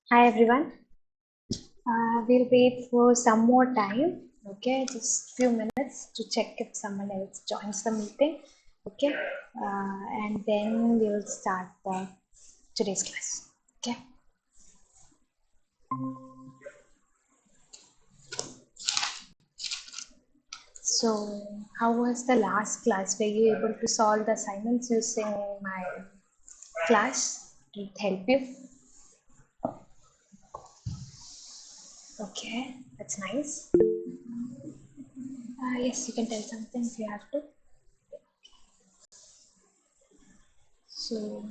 Hi everyone. We'll wait for some more time. Okay, just few minutes to check if someone else joins the meeting. Okay, and then we'll start today's class. Okay. So, how was the last class? Were you able to solve the assignments using my class? Did it help you? Okay, that's nice. Yes, you can tell something if you have to. So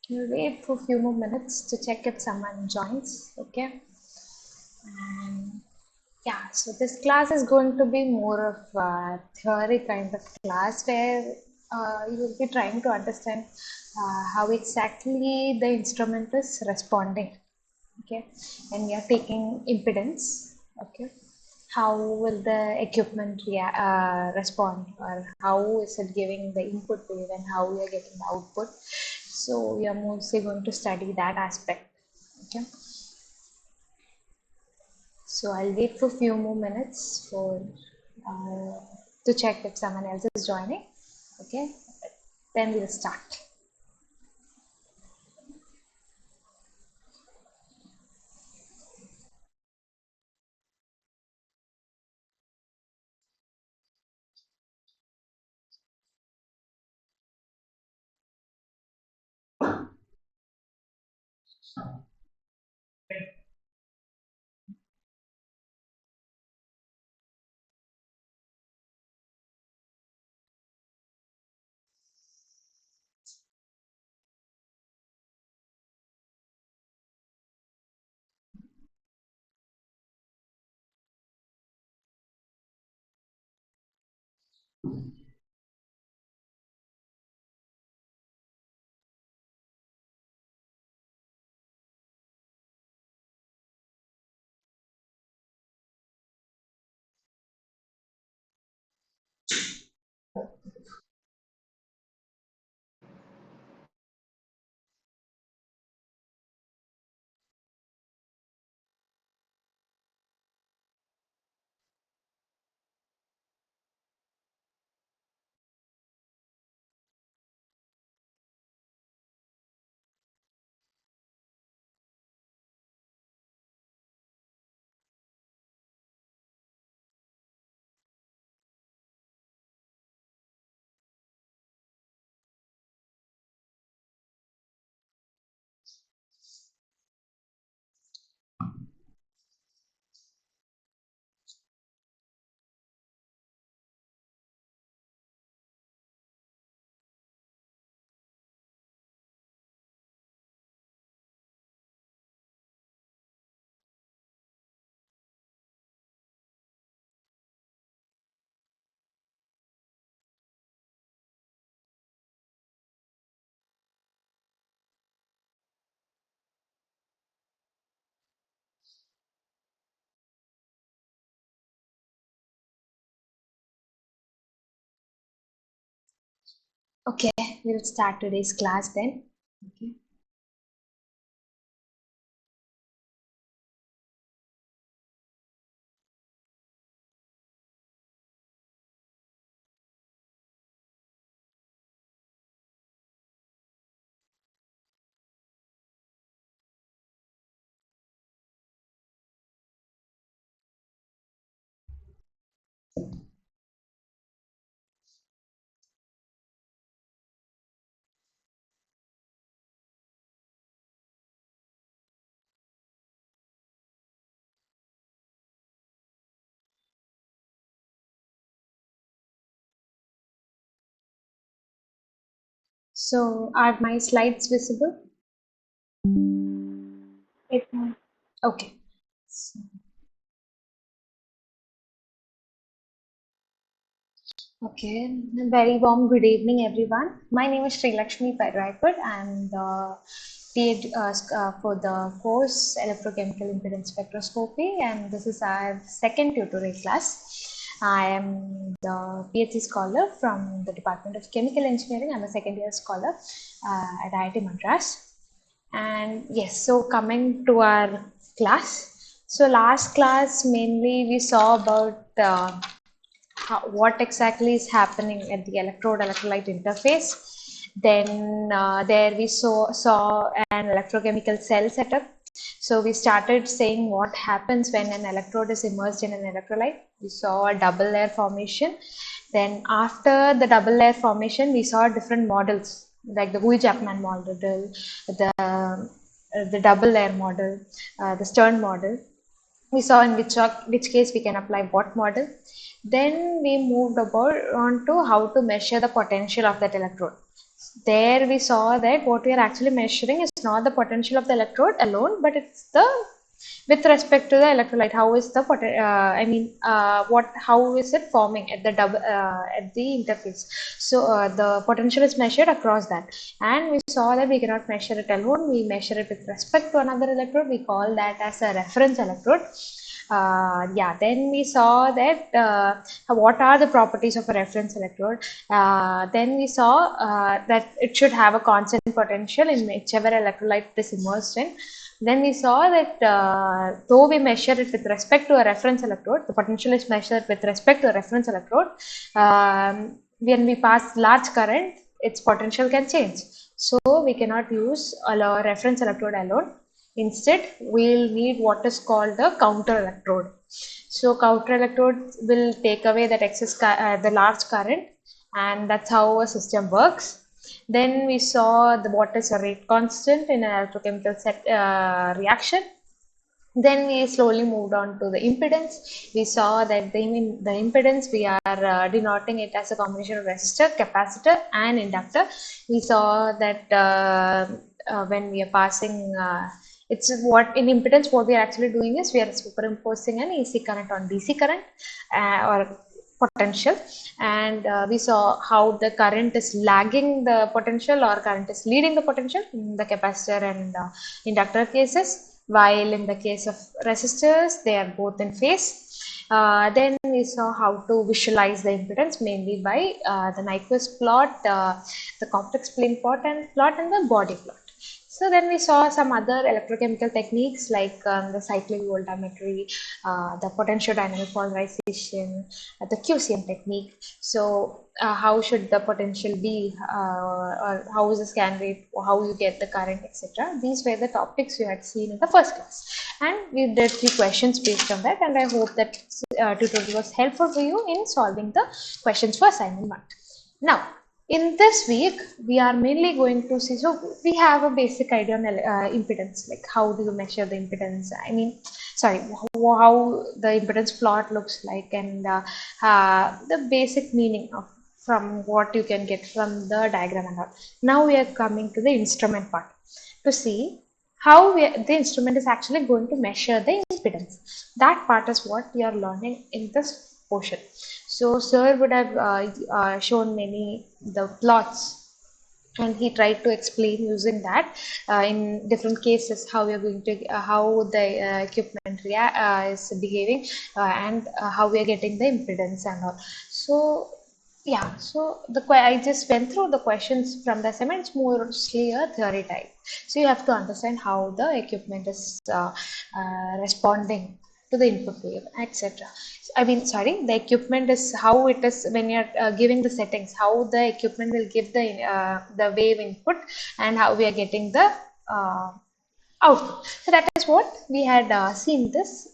we'll wait for a few more minutes to check if someone joins. Okay. And yeah, so this class is going to be more of a theory kind of class where you will be trying to understand how exactly the instrument is responding. Okay. And we are taking impedance. Okay. How will the equipment respond, or how is it giving the input wave and how we are getting the output? So we are mostly going to study that aspect. Okay. So I'll wait for a few more minutes for uh, to check if someone else is joining. Okay. Then we'll start. Okay, we'll start today's class then. Okay. So are my slides visible? It, okay. So, okay, a very warm good evening, everyone. My name is Sri Lakshmi Parraipur. I'm the PhD for the course Electrochemical Impedance Spectroscopy, and this is our second tutorial class. I am the PhD scholar from the Department of Chemical Engineering. I'm a second year scholar at IIT Madras. And yes, so coming to our class. So last class mainly we saw about what exactly is happening at the electrode electrolyte interface. Then there we saw an electrochemical cell setup. So we started saying what happens when an electrode is immersed in an electrolyte. We saw a double layer formation. Then after the double layer formation, we saw different models like the Hui-Chapman model, the double layer model, the Stern model. We saw in which case we can apply what model. Then we moved about on to how to measure the potential of that electrode. There we saw that what we are actually measuring is not the potential of the electrode alone, but it's the with respect to the electrolyte, how is the how is it forming at the at the interface. So the potential is measured across that, and we saw that we cannot measure it alone. We measure it with respect to another electrode. We call that as a reference electrode. Yeah, then we saw that what are the properties of a reference electrode. Then we saw that it should have a constant potential in whichever electrolyte it is immersed in. Then we saw that though we measure it with respect to a reference electrode, the potential is measured with respect to a reference electrode. When we pass large current, its potential can change. So we cannot use a reference electrode alone. Instead, we'll need what is called the counter electrode. So counter electrode will take away that excess the large current, and that's how a system works. Then we saw what is a rate constant in an electrochemical reaction. Then we slowly moved on to the impedance. We saw that the impedance, we are denoting it as a combination of resistor, capacitor and inductor. We saw that when we are passing it's what in impedance what we are actually doing is we are superimposing an AC current on DC current or potential, and we saw how the current is lagging the potential or current is leading the potential in the capacitor and inductor cases, while in the case of resistors they are both in phase. Then we saw how to visualize the impedance mainly by the Nyquist plot, the complex plane plot and the body plot. So then we saw some other electrochemical techniques like the cyclic voltammetry, the potentiodynamic polarization, the QCM technique. So how should the potential be, or how is the scan rate, or how you get the current, etc. These were the topics you had seen in the first class, and we did 3 questions based on that. And I hope that tutorial was helpful for you in solving the questions for assignment 1. Now, in this week, we are mainly going to see, so we have a basic idea on impedance, like how do you measure the impedance, how the impedance plot looks like, and the basic meaning of from what you can get from the diagram and all. Now we are coming to the instrument part to see how the instrument is actually going to measure the impedance. That part is what we are learning in this portion. So sir would have shown many the plots, and he tried to explain using that in different cases how we are going to how the equipment is behaving, and how we are getting the impedance and all. So yeah, so I just went through the questions from the assignment. It's mostly a theory type. So you have to understand how the equipment is responding to the input wave, etc. The equipment is how it is when you're giving the settings, how the equipment will give the wave input, and how we are getting the output. So that is what we had seen this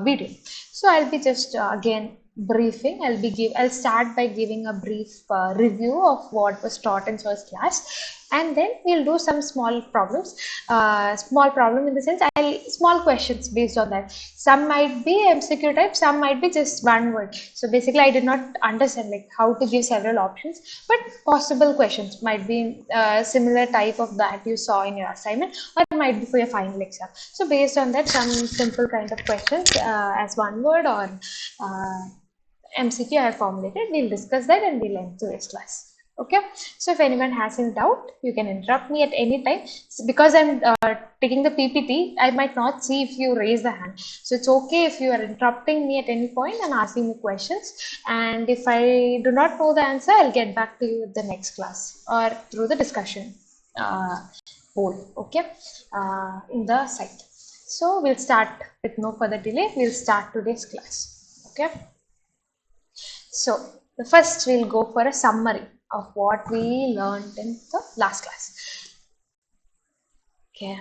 video. So I'll be just again briefing. I'll start by giving a brief review of what was taught in first class, and then we'll do some small problems. Small problem in the sense small questions based on that. Some might be MCQ type, some might be just one word. So basically, I did not understand like how to give several options, but possible questions might be similar type of that you saw in your assignment, or it might be for your final exam. So based on that, some simple kind of questions as one word or MCQ I have formulated. We'll discuss that and we'll end today's class. Okay, so if anyone has any doubt, you can interrupt me at any time. Because I'm taking the PPT, I might not see if you raise the hand. So it's okay if you are interrupting me at any point and asking me questions. And if I do not know the answer, I'll get back to you with the next class or through the discussion pole, okay, in the site. So we'll start with no further delay. We'll start today's class. Okay. So the first we'll go for a summary of what we learned in the last class. Okay.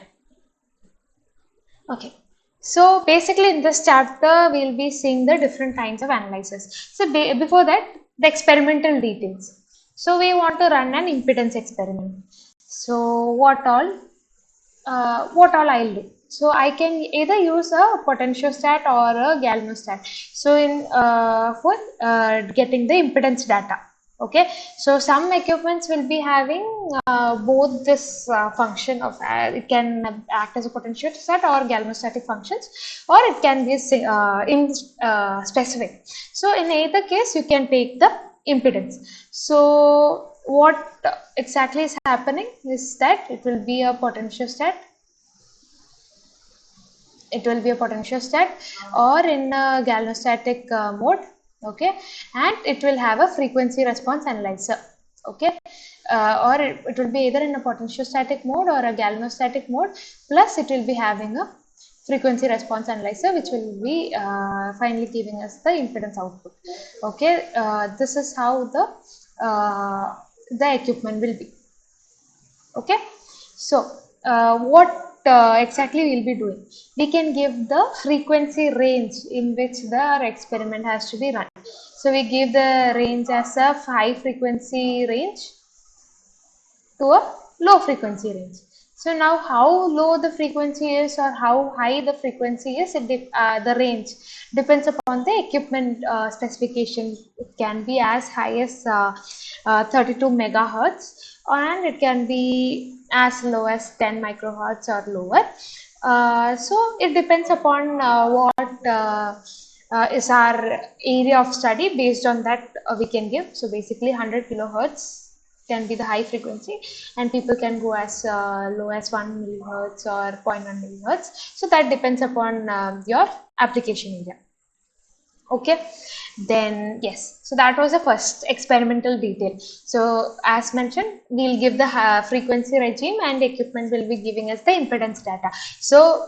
Okay. So basically in this chapter we'll be seeing the different kinds of analysis. So before that, the experimental details. So we want to run an impedance experiment. So what all I'll do. So I can either use a potentiostat or a galvanostat. So in for getting the impedance data. Okay. So some equipments will be having both this function of it can act as a potentiostat or galvanostatic functions, or it can be in specific. So in either case, you can take the impedance. So what exactly is happening is that it will be a potentiostat. It will be a potentiostat or in a galvanostatic mode, okay, and it will have a frequency response analyzer, okay, or it will be either in a potentiostatic mode or a galvanostatic mode, plus it will be having a frequency response analyzer which will be finally giving us the impedance output. Okay, this is how the equipment will be. Okay, so what exactly we'll be doing? We can give the frequency range in which the experiment has to be run. So we give the range as a high frequency range to a low frequency range. So now how low the frequency is or how high the frequency is, the range depends upon the equipment specification. It can be as high as 32 megahertz, and it can be as low as 10 microhertz or lower. So it depends upon what is our area of study. Based on that we can give. So basically 100 kilohertz can be the high frequency, and people can go as low as 1 millihertz or 0.1 millihertz. So that depends upon your application area. Okay, then yes, so that was the first experimental detail. So as mentioned, we'll give the frequency regime, and equipment will be giving us the impedance data. So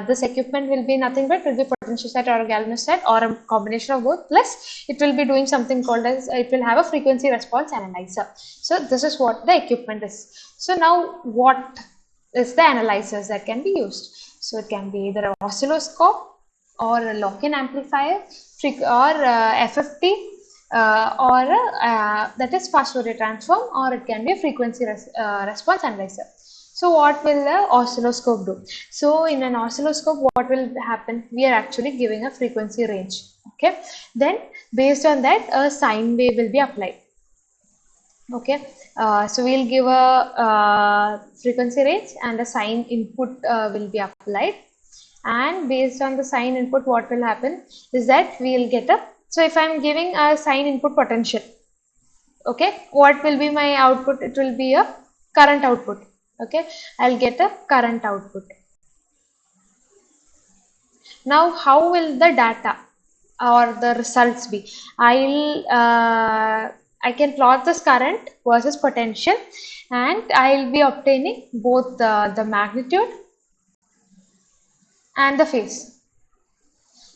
this equipment will be nothing but will be potentiostat or a galvanostat or a combination of both, plus it will be doing something called as it will have a frequency response analyzer. So this is what the equipment is. So now what is the analyzers that can be used? So it can be either an oscilloscope or a lock-in amplifier or FFT or that is fast Fourier transform, or it can be a frequency response analyzer. So what will the oscilloscope do? So in an oscilloscope, what will happen? We are actually giving a frequency range. Okay, then based on that a sine wave will be applied. Okay, so we'll give a frequency range and a sine input will be applied, and based on the sine input what will happen is that we will get a, so if I am giving a sine input potential, okay, what will be my output? It will be a current output. Okay, I'll get a current output. Now how will the data or the results be? I can plot this current versus potential, and I'll be obtaining both the magnitude and the phase.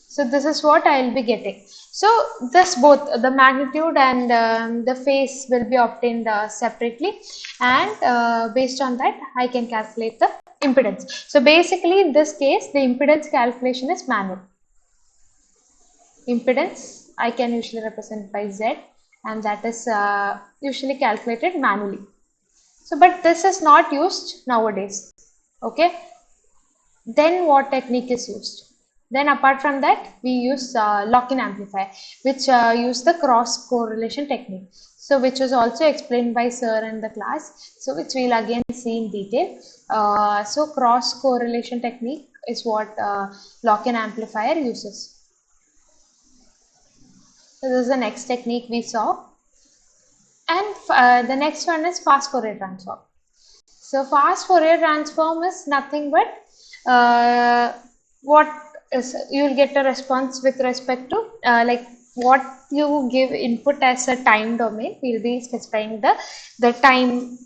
So this is what I will be getting. So this both the magnitude and the phase will be obtained separately, and based on that I can calculate the impedance. So basically in this case the impedance calculation is manual. Impedance I can usually represent by Z, and that is usually calculated manually. So but this is not used nowadays. Okay, then what technique is used? Then apart from that we use lock-in amplifier, which use the cross correlation technique. So which was also explained by sir in the class, so which we'll again see in detail. So cross correlation technique is what lock-in amplifier uses. So this is the next technique we saw, and the next one is fast Fourier transform. So fast Fourier transform is nothing but what is, you will get a response with respect to like what you give input as a time domain, we'll be specifying the time.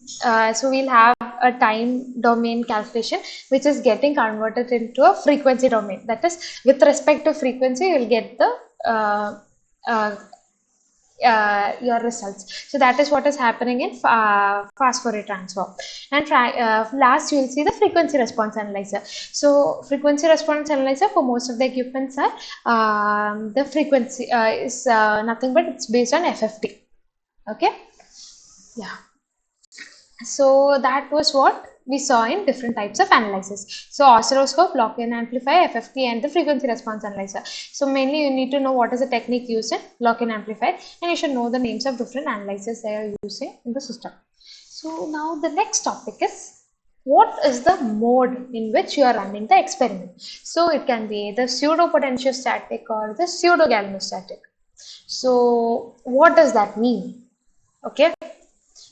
So we'll have a time domain calculation which is getting converted into a frequency domain. That is, with respect to frequency, you'll get the uh, your results. So that is what is happening in fast Fourier transform. And last, you will see the frequency response analyzer. So frequency response analyzer for most of the equipments are the frequency is nothing but it's based on FFT. Okay. Yeah. So that was what we saw in different types of analysis. So oscilloscope, lock-in amplifier, FFT, and the frequency response analyzer. So mainly you need to know what is the technique used in lock-in amplifier, and you should know the names of different analyzers they are using in the system. So now the next topic is, what is the mode in which you are running the experiment? So it can be either pseudo potentiostatic or the pseudo galvanostatic. So what does that mean? Okay.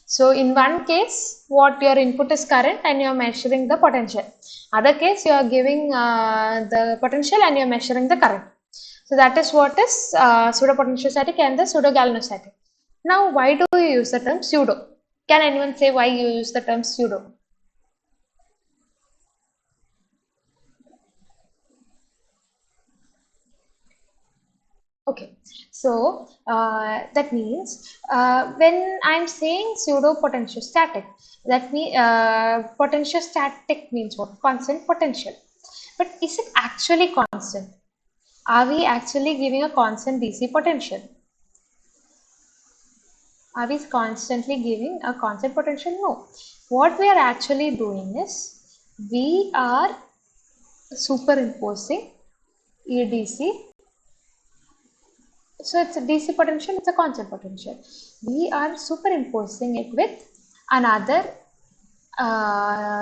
So in one case, what your input is current and you are measuring the potential. Other case, you are giving the potential and you are measuring the current. So that is what is pseudo potentiostatic and the pseudo galvanostatic. Now, why do you use the term pseudo? Can anyone say why you use the term pseudo? Okay, so that means when I'm saying pseudo potentiostatic, that means potentiostatic means what? Constant potential. But is it actually constant? Are we actually giving a constant DC potential? Are we constantly giving a constant potential? No. What we are actually doing is we are superimposing EDC. So it's a DC potential, it's a constant potential. We are superimposing it with another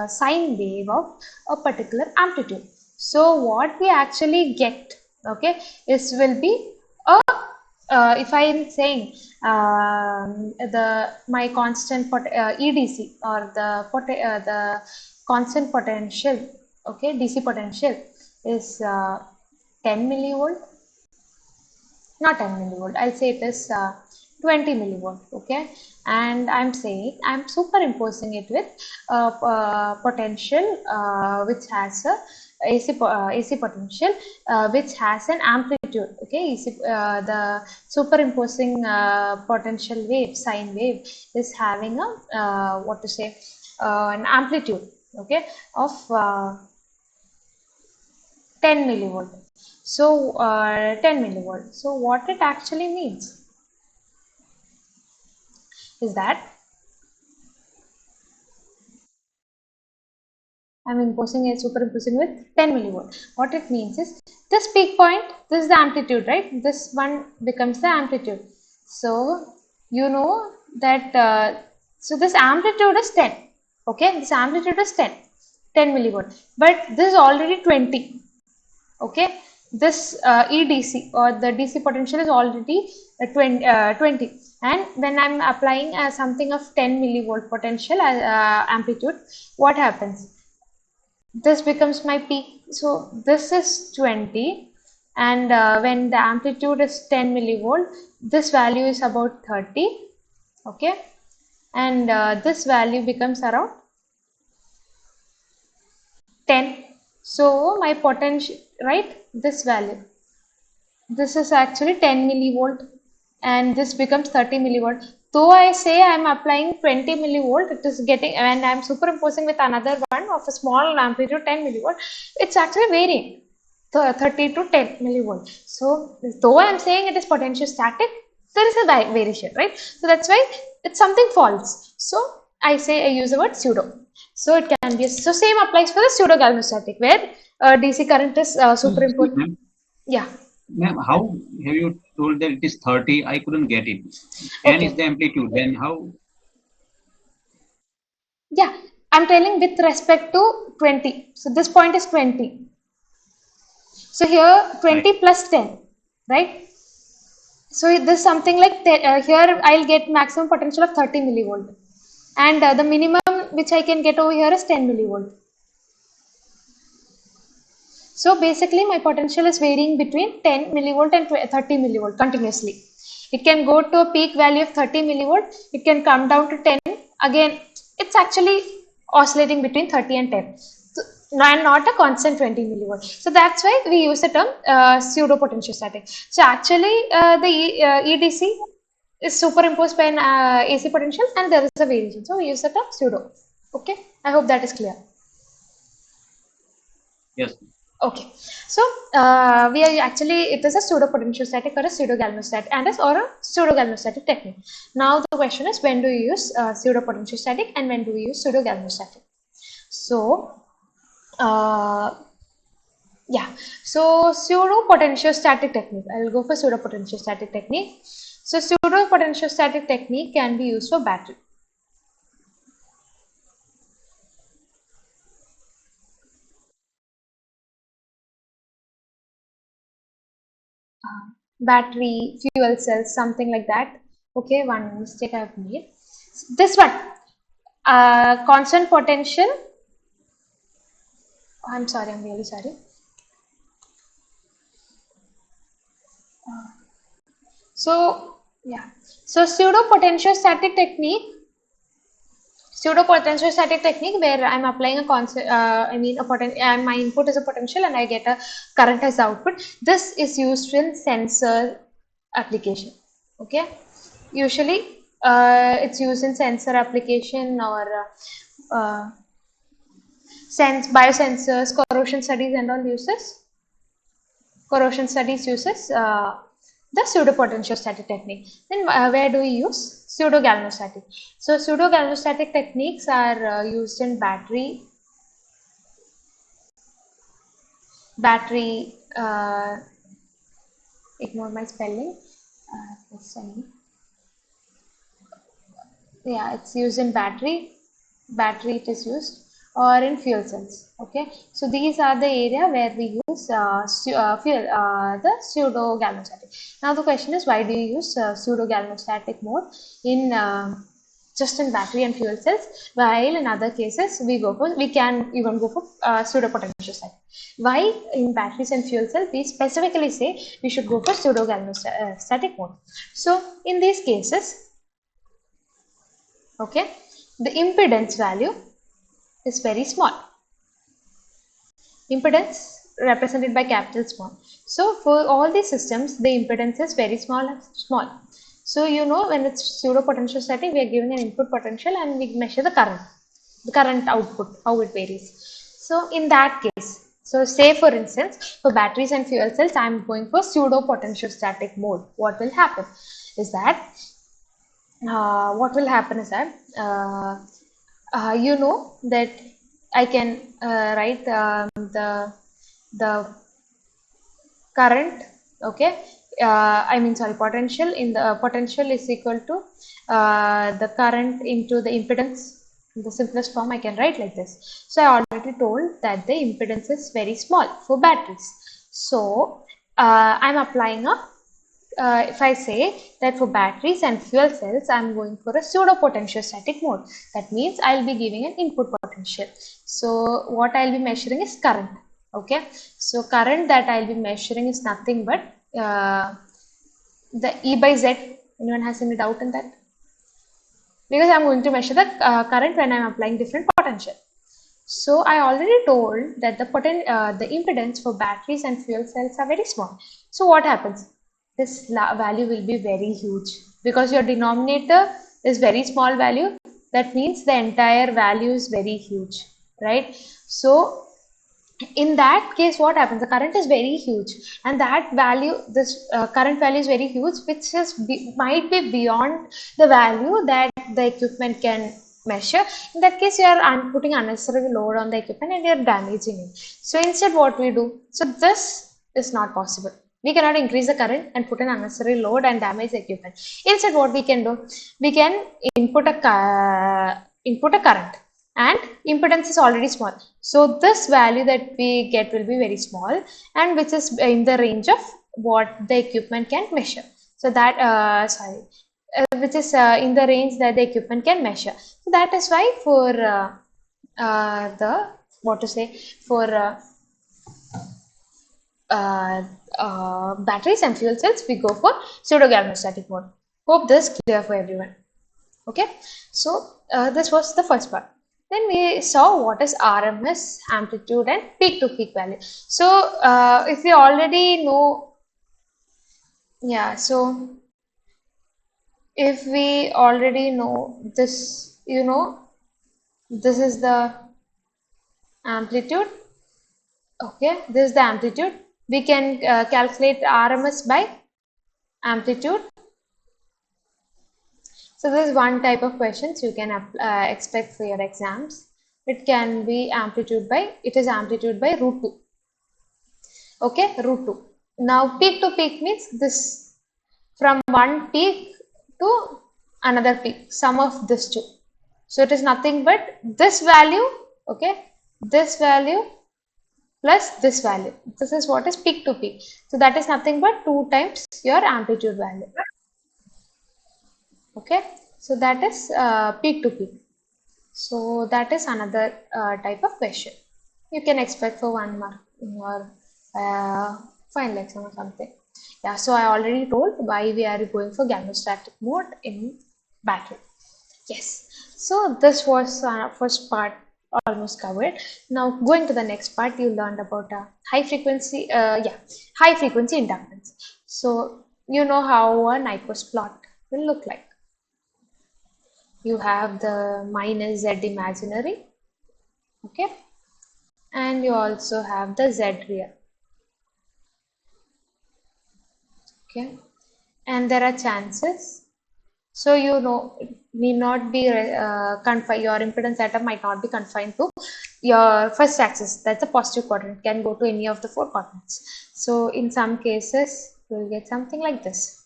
sine wave of a particular amplitude. So what we actually get, okay, is will be a if I am saying the my constant EDC or the constant potential, okay, DC potential is 10 millivolt, not 10 millivolt, I'll say it is 20 millivolt, okay, and I'm saying I'm superimposing it with potential which has a AC potential which has an amplitude, okay. The superimposing potential wave, sine wave, is having a what to say, an amplitude, okay, of 10 millivolt. So 10 millivolt. So what it actually means is that I'm imposing it, superimposing with 10 millivolt. What it means is this peak point, this is the amplitude, right? This one becomes the amplitude. So you know that, so this amplitude is 10, okay? This amplitude is 10 millivolt, but this is already 20. Okay, this EDC or the DC potential is already 20, and when I'm applying something of 10 millivolt potential amplitude, what happens? This becomes my peak. So this is 20, and when the amplitude is 10 millivolt, this value is about 30, okay, and this value becomes around 10. So my potential, right, this value, this is actually 10 millivolt, and this becomes 30 millivolt. Though I say I am applying 20 millivolt, it is getting, and I am superimposing with another one of a small amplitude 10 millivolt, it's actually varying 30 to 10 millivolt. So though I am saying it is potentiostatic, there is a variation, right? So that's why it's something false. So I say I use the word pseudo. So it can be, so same applies for the pseudo galvanostatic, where DC current is superimposed. Yeah. Ma'am, how have you told that it is 30? I couldn't get it. 10 is Okay. the amplitude. Then how? Yeah. I'm telling with respect to 20. So this point is 20. So here Right. 20 plus 10, right? So this is something like here I'll get maximum potential of 30 millivolt, and the minimum which I can get over here is 10 millivolt. So basically my potential is varying between 10 millivolt and 30 millivolt continuously. It can go to a peak value of 30 millivolt, it can come down to 10. Again, it's actually oscillating between 30 and 10. So, and not a constant 20 millivolt. So that's why we use the term pseudo potentiostatic. So actually EDC is superimposed by an AC potential and there is a variation. So we use the term pseudo. Okay, I hope that is clear. Yes. Okay, so we are actually, it is a pseudo potentiostatic or a pseudo galvanostatic and or a pseudo galvanostatic technique. Now the question is, when do you use pseudo potentiostatic and when do we use pseudo galvanostatic? So yeah, so pseudo potentiostatic technique. I will go for pseudo potentiostatic technique. So pseudo potentiostatic technique can be used for battery. Battery, fuel cells, something like that. Okay, one mistake I have made. This one, constant potential. I'm sorry, I'm really sorry. So, yeah. So, pseudo potentiostatic technique where I'm applying a constant, my input is a potential and I get a current as output. This is used in sensor application. Okay. Usually, it's used in sensor application or biosensors, corrosion studies uses the pseudo-potentiostatic technique. Then where do we use pseudo-galvanostatic? So pseudo-galvanostatic techniques are used in battery, ignore my spelling. Yeah, it's used in battery it is used, or in fuel cells. Okay, so these are the area where we use the pseudo galvanostatic. Now the question is, why do you use pseudo galvanostatic mode in just in battery and fuel cells, while in other cases we can even go for pseudo potentiostatic? Why in batteries and fuel cells we specifically say we should go for pseudo galvanostatic mode? So in these cases, okay, the impedance value is very small. Impedance represented by capital small. So for all these systems, the impedance is very small. So you know, when it's pseudo potentiostatic, we are giving an input potential and we measure the current output, how it varies. So in that case, so say for instance, for batteries and fuel cells, I am going for pseudo potentiostatic mode. What will happen is that you know that I can write the current, okay, potential in the potential is equal to the current into the impedance. In the simplest form I can write like this. So I already told that the impedance is very small for batteries. So I'm applying a if I say that for batteries and fuel cells, I'm going for a pseudo potentiostatic mode. That means I'll be giving an input potential. So what I'll be measuring is current. Okay. So current that I'll be measuring is nothing but the E by Z. Anyone has any doubt in that? Because I'm going to measure the current when I'm applying different potential. So I already told that the impedance for batteries and fuel cells are very small. So what happens? This value will be very huge because your denominator is very small value. That means the entire value is very huge, right? So in that case, what happens? The current is very huge, and that value, this current value is very huge, which might be beyond the value that the equipment can measure. In that case, you are putting unnecessary load on the equipment and you are damaging it. So instead, what we do? So this is not possible. We cannot increase the current and put an unnecessary load and damage the equipment. Instead, what we can do? We can input a current, and impedance is already small. So this value that we get will be very small, and which is in the range of what the equipment can measure. So that which is in the range that the equipment can measure. So that is why for the what to say for batteries and fuel cells, we go for pseudo-galvanostatic mode. Hope this is clear for everyone. Okay, so this was the first part. Then we saw what is RMS, amplitude and peak to peak value. So if we already know, yeah, so if we already know this, this is the amplitude. Okay, this is the amplitude. We can calculate RMS by amplitude. So this is one type of questions you can expect for your exams. It can be it is amplitude by root 2. Okay, root 2. Now peak to peak means this, from one peak to another peak, sum of this two. So it is nothing but this value, okay, this value plus this value. This is what is peak to peak. So that is nothing but 2 times your amplitude value. Okay, so that is peak to peak. So that is another type of question you can expect for 1 mark in your final exam or something. Yeah, so I already told why we are going for galvanostatic mode in battery. Yes, so this was first part almost covered. Now going to the next part, you learned about high frequency inductance. So you know how a Nyquist plot will look like. You have the minus Z imaginary, okay, and you also have the Z real, okay, and there are chances. So it may not be confined. Your impedance data might not be confined to your first axis. That's a positive quadrant. It can go to any of the 4 quadrants. So in some cases, you will get something like this.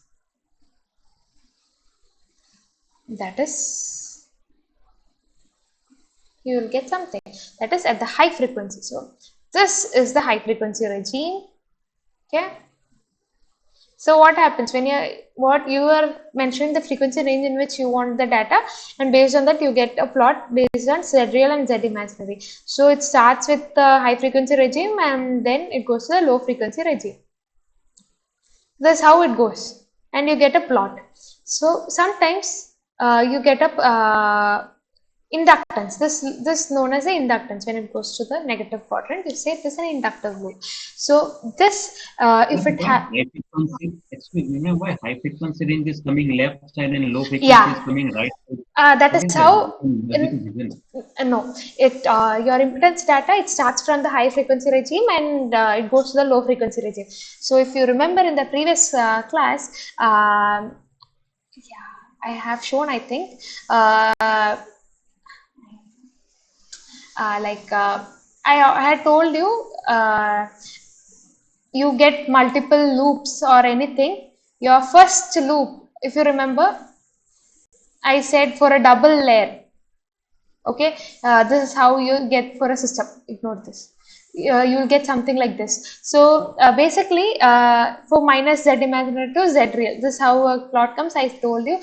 That is, you will get something that is at the high frequency. So this is the high frequency regime. Okay. So what happens when you are mentioning the frequency range in which you want the data, and based on that you get a plot based on Z real and Z imaginary. So it starts with the high frequency regime and then it goes to the low frequency regime. That's how it goes, and you get a plot. So sometimes you get a inductance. This known as the inductance. When it goes to the negative quadrant, you say this is an inductive loop. So this if it has Why high frequency range is coming left side and low frequency is yeah, coming right side? that What is is that? how Logical reason. no, it your impedance data, it starts from the high frequency regime and it goes to the low frequency regime. So if you remember in the previous class, yeah, I have shown, I think, like I had told you, you get multiple loops or anything. Your first loop, if you remember, I said for a double layer. Okay, this is how you get for a system. Ignore this. You'll get something like this. So basically, for minus Z imaginary to Z real, this is how a plot comes. I told you,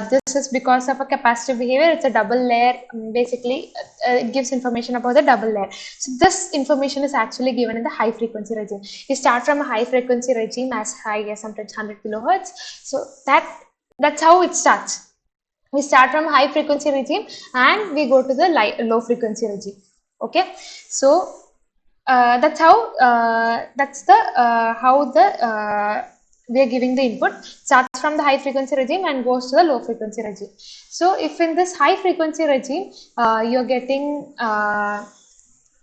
this is because of a capacitive behavior. It's a double layer. Basically, it gives information about the double layer. So this information is actually given in the high frequency regime. You start from a high frequency regime as high as sometimes 100 kilohertz. So that's how it starts. We start from high frequency regime and we go to the low frequency regime. Okay, so that's how how the we are giving the input. Starts from the high frequency regime and goes to the low frequency regime. So if in this high frequency regime you're getting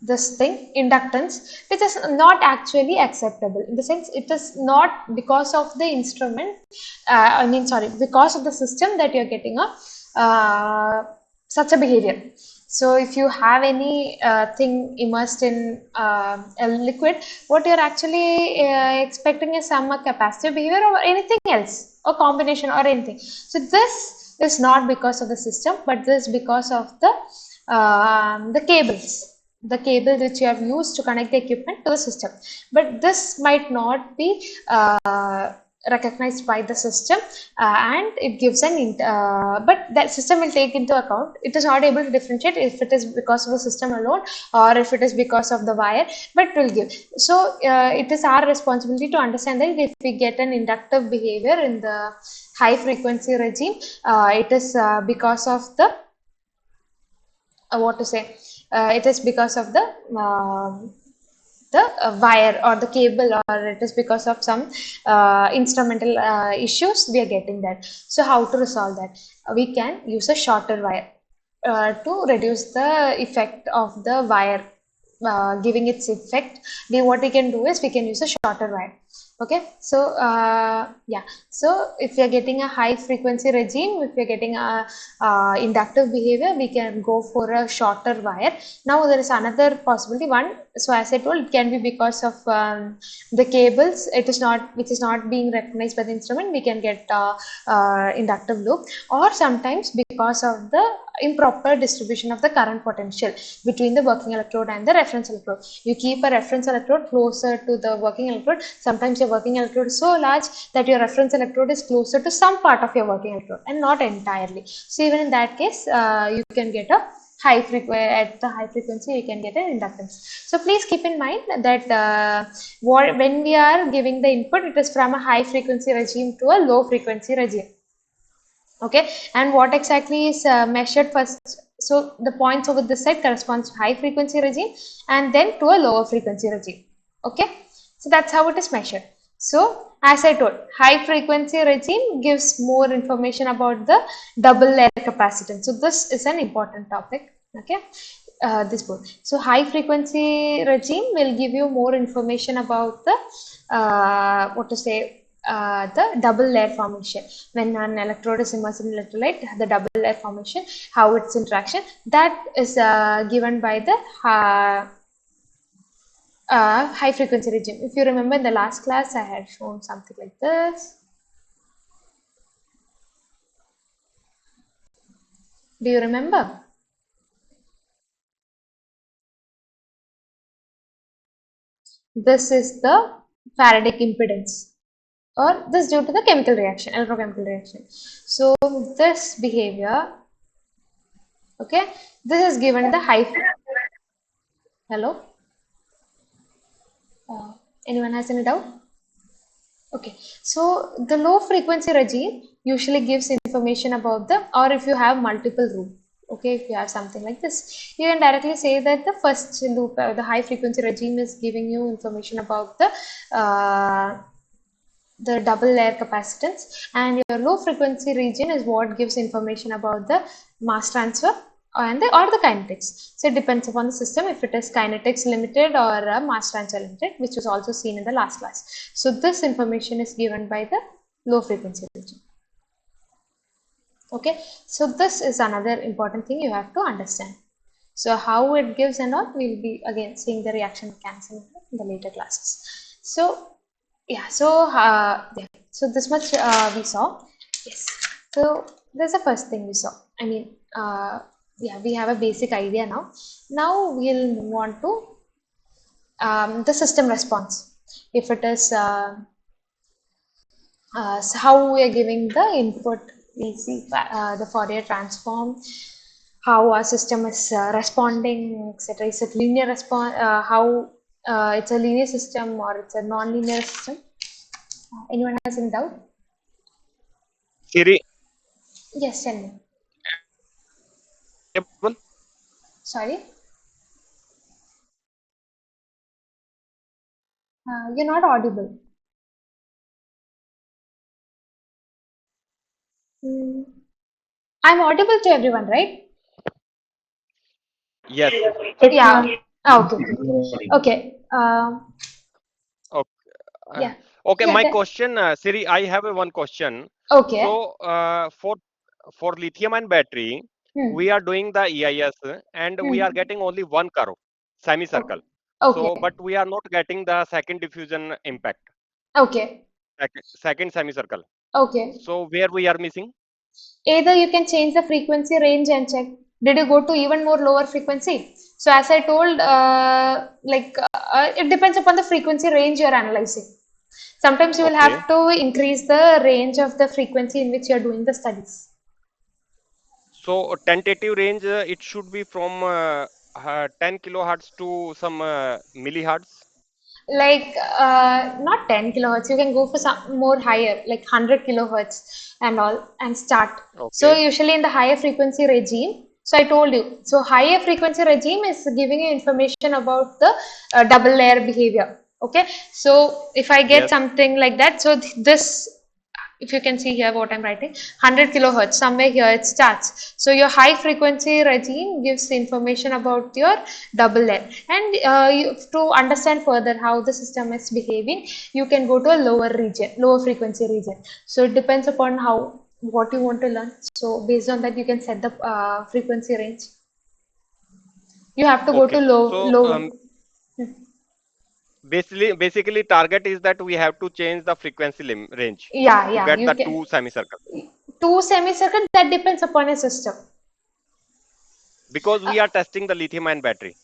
this thing, inductance, which is not actually acceptable, in the sense it is not because of the instrument, because of the system that you're getting such a behavior. So if you have any thing immersed in a liquid, what you're actually expecting is some capacitive behavior or anything else, or combination or anything. So this is not because of the system, but this is because of the cables, which you have used to connect the equipment to the system. But this might not be recognized by the system, and it gives but that system will take into account, it is not able to differentiate if it is because of the system alone or if it is because of the wire, but will give. So it is our responsibility to understand that if we get an inductive behavior in the high frequency regime, it is because of the what to say, it is because of the wire or the cable, or it is because of some instrumental issues we are getting that. So how to resolve that? We can use a shorter wire to reduce the effect of the wire giving its effect. What we can do is we can use a shorter wire. Okay, so yeah, so if we are getting a high frequency regime, if we are getting a inductive behavior, we can go for a shorter wire. Now there is another possibility one. So as I told, it can be because of the cables, it is not, which is not being recognized by the instrument, we can get inductive loop, or sometimes because of the improper distribution of the current potential between the working electrode and the reference electrode. You keep a reference electrode closer to the working electrode. Sometimes your working electrode is so large that your reference electrode is closer to some part of your working electrode and not entirely. So even in that case, you can get a at the high frequency you can get an inductance. So please keep in mind that when we are giving the input, it is from a high frequency regime to a low frequency regime. Okay, and what exactly is measured first? So the points over this side corresponds to high frequency regime and then to a lower frequency regime. Okay, so that's how it is measured. So as I told, high frequency regime gives more information about the double layer capacitance. So this is an important topic. Okay, this board. So high frequency regime will give you more information about the what to say, the double layer formation. When an electrode is immersed in electrolyte, the double layer formation, how its interaction, that is given by the high frequency regime. If you remember in the last class, I had shown something like this. Do you remember? This is the Faradic impedance, or this due to the chemical reaction, electrochemical reaction. So this behavior, okay, this is given the high. Hello, anyone has any doubt? Okay, so the low frequency regime usually gives information about the, or if you have multiple loop, okay, if you have something like this, you can directly say that the first loop, the high frequency regime is giving you information about the double layer capacitance, and your low frequency region is what gives information about the mass transfer and or the kinetics. So it depends upon the system if it is kinetics limited or mass transfer limited, which was also seen in the last class. So this information is given by the low frequency region. Okay, so this is another important thing you have to understand. So how it gives and all, we'll be again seeing the reaction mechanism in the later classes. So yeah, so so this much we saw. Yes, so that's the first thing we saw. I mean, yeah, we have a basic idea now. Now we'll move on to the system response. If it is so how we are giving the input, we see the Fourier transform, how our system is responding, etc. Is it linear response? How it's a linear system or it's a non-linear system? Anyone has any doubt? Siri, Yes, tell me. able? Sorry, you're not audible. Mm. I'm audible to everyone, right? Yes. Yeah. Ah, okay. Audible. Okay. Okay. Uh, Yeah. okay. Yeah. My question, Siri, I have a one question. Okay. So, for lithium-ion battery, we Hmm. are doing the EIS and we are Hmm. getting only one curve, Okay. semicircle. So, Okay. but we are not getting the second diffusion impact, Okay. second semicircle. Okay. So, where we are missing? Either you can change the frequency range and check. Did you go to even more lower frequency? So as I told, it depends upon the frequency range you're analyzing. Sometimes you will Okay. have to increase the range of the frequency in which you are doing the studies. So tentative range, it should be from 10 kilohertz to some millihertz. Like not 10 kilohertz, you can go for some more higher, like 100 kilohertz and all, and start. So Okay. usually in the higher frequency regime, so I told you, so higher frequency regime is giving you information about the double layer behavior. Okay, so if I get Yes. something like that, so this, if you can see here what I'm writing, 100 kilohertz, somewhere here it starts. So your high frequency regime gives information about your double layer. And to understand further how the system is behaving, you can go to a lower region, lower frequency region. So it depends upon how, what you want to learn. So based on that, you can set the frequency range. You have to go to Okay. So lower. basically target is that we have to change the frequency range Yeah, to yeah, get you the can. two semicircle, Two semicircle, that depends upon a system. because we are testing the lithium ion battery.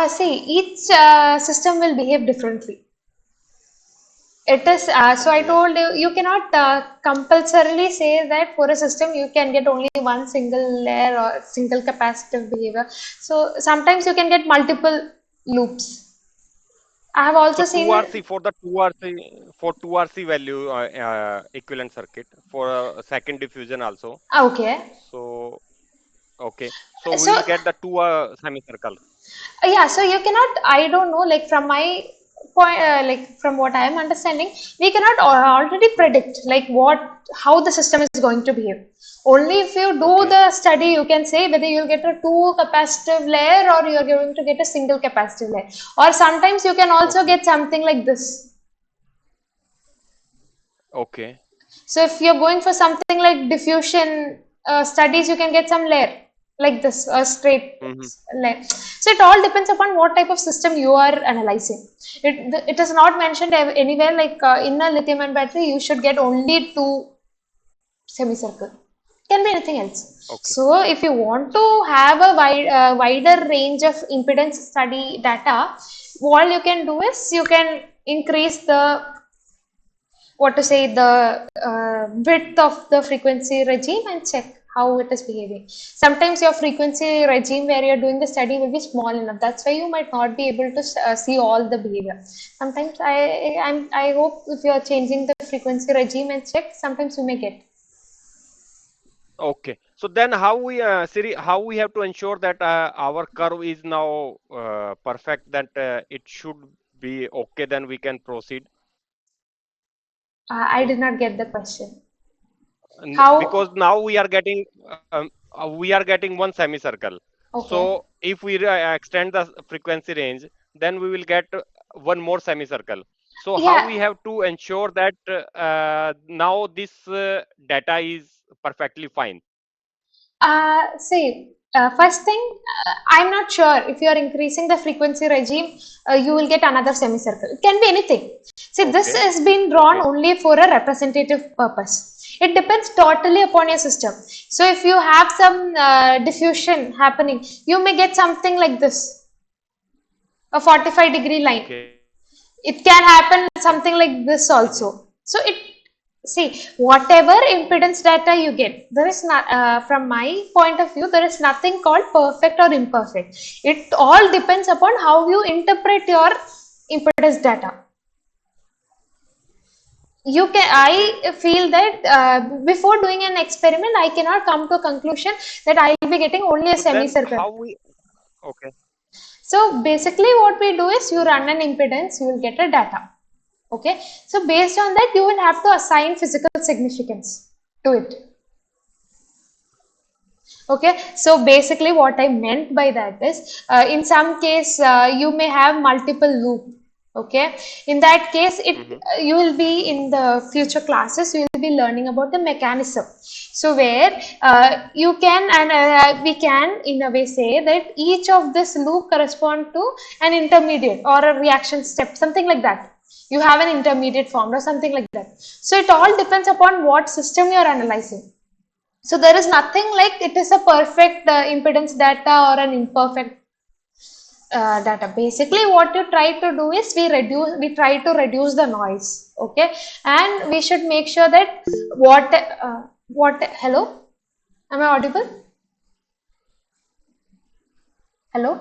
See, each system will behave differently. It is, so I Okay. told you, you cannot compulsorily say that for a system you can get only one single layer or single capacitive behavior. So sometimes you can get multiple loops. I have So also seen 2RC, it. for the 2RC, for 2RC value equivalent circuit for second diffusion also. Okay. So okay. So we So will get the two semicircle. yeah, so you cannot, I don't know, like from my point, like from what I am understanding, we cannot already Mhm. predict like how the system is going to behave. Only if you do Okay. the study, you can say whether you'll get a two capacitive layer or you're going to get a single capacitive layer. Or sometimes you can also Okay. get something like this. Okay. So if you're going for something like diffusion studies, you can get some layer like this, a straight Hmm. layer. So it all depends upon what type of system you are analyzing. It is not mentioned anywhere like in a lithium ion battery you should get only two semicircle. Can be anything else. Okay. So if you want to have a wider range of impedance study data, all you can do is you can increase the, what to say, the width of the frequency regime and check how it is behaving. Sometimes your frequency regime where you're doing the study will be small enough, that's why you might not be able to see all the behavior. Sometimes I hope if you are changing the frequency regime and check, sometimes you may get. Okay. So then how we Siri, how we have to ensure that our curve is now perfect, that it should be okay, then we can proceed. I did not get the question. Because How? now we are getting one semicircle. Okay. So if we extend the frequency range, then we will get one more semicircle. So how Yeah. we have to ensure that now this data is perfectly fine? See, first thing, I'm not sure if you are increasing the frequency regime, you will get another semicircle. It can be anything. See, this Okay. has been drawn Okay. only for a representative purpose. It depends totally upon your system. So, if you have some diffusion happening, you may get something like this, a 45-degree line. Okay. It can happen something like this Mhm. also. So it, see, whatever impedance data you get, there is not, from my point of view, there is nothing called perfect or imperfect. It all depends upon how you interpret your impedance data. You can, Okay. I feel that before doing an experiment I cannot come to a conclusion that I will be getting only a So then semicircle. how we okay. So basically what we do is you run an impedance, you will get a data. Okay, so based on that you will have to assign physical significance to it. Okay, so basically what I meant by that is in some case you may have multiple loop. Okay, in that case it Mhm. you will be in the future classes, you will be learning about the mechanism. So where you can, and we can in a way say that each of this loop correspond to an intermediate or a reaction step, something like that. You have an intermediate formed or something like that. So it all depends upon what system you are analyzing. So there is nothing like it is a perfect impedance data or an imperfect. data. Basically, what you try to do is we try to reduce the noise, okay, and we should make sure that hello, am I audible? Hello?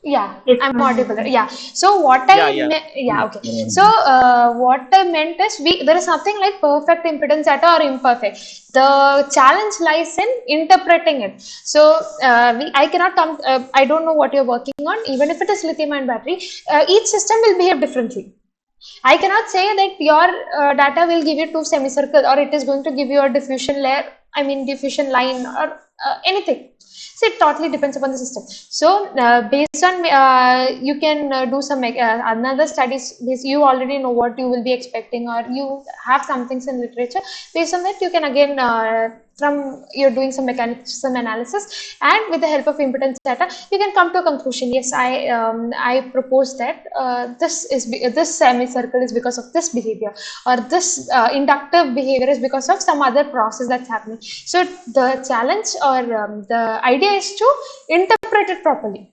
Yeah, Yes, I'm ma'am. audible. Yeah. So what Yeah, I yeah. yeah, Yes, okay. you're So audible. what I meant is there is nothing like perfect impedance data or imperfect. The challenge lies in interpreting it. So I cannot come. I don't know what you're working on. Even if it is lithium-ion battery, each system will behave differently. I cannot say that your data will give you two semicircle or it is going to give you a diffusion layer, I mean diffusion line or anything. So it totally depends upon the system. So based on you can do some another studies. You already know what you will be expecting or you have some things in literature. Based on that, you can again from you're doing some mechanism analysis and with the help of impedance data, you can come to a conclusion. Yes, I propose that this semicircle is because of this behavior or this inductive behavior is because of some other process that's happening. So the challenge or the idea is to interpret it properly.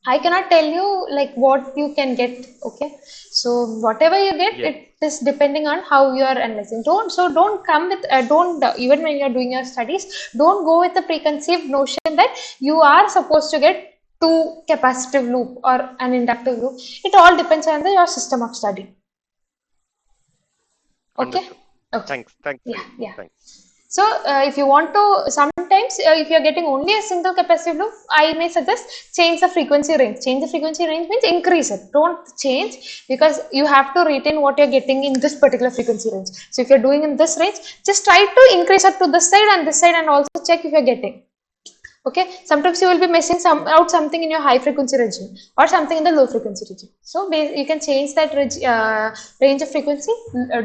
I cannot tell you like what you can get. Okay, so whatever you get, Yes. it is depending on how you are analyzing. Don't come with don't even when you are doing your studies, don't go with the preconceived notion that you are supposed to get two capacitive loop or an inductive loop. It all depends on your system of study. Okay, Understood. okay, Thanks. Thanks, yeah, Sri. yeah. Thanks. So if you want to, sometimes if you are getting only a single capacitive loop, I may suggest change the frequency range. Change the frequency range means increase it. Don't change because you have to retain what you're getting in this particular frequency range. So if you're doing in this range, just try to increase it to this side and also check if you're getting. Okay, sometimes you will be missing out something in your high frequency region or something in the low frequency region. So you can change that range of frequency,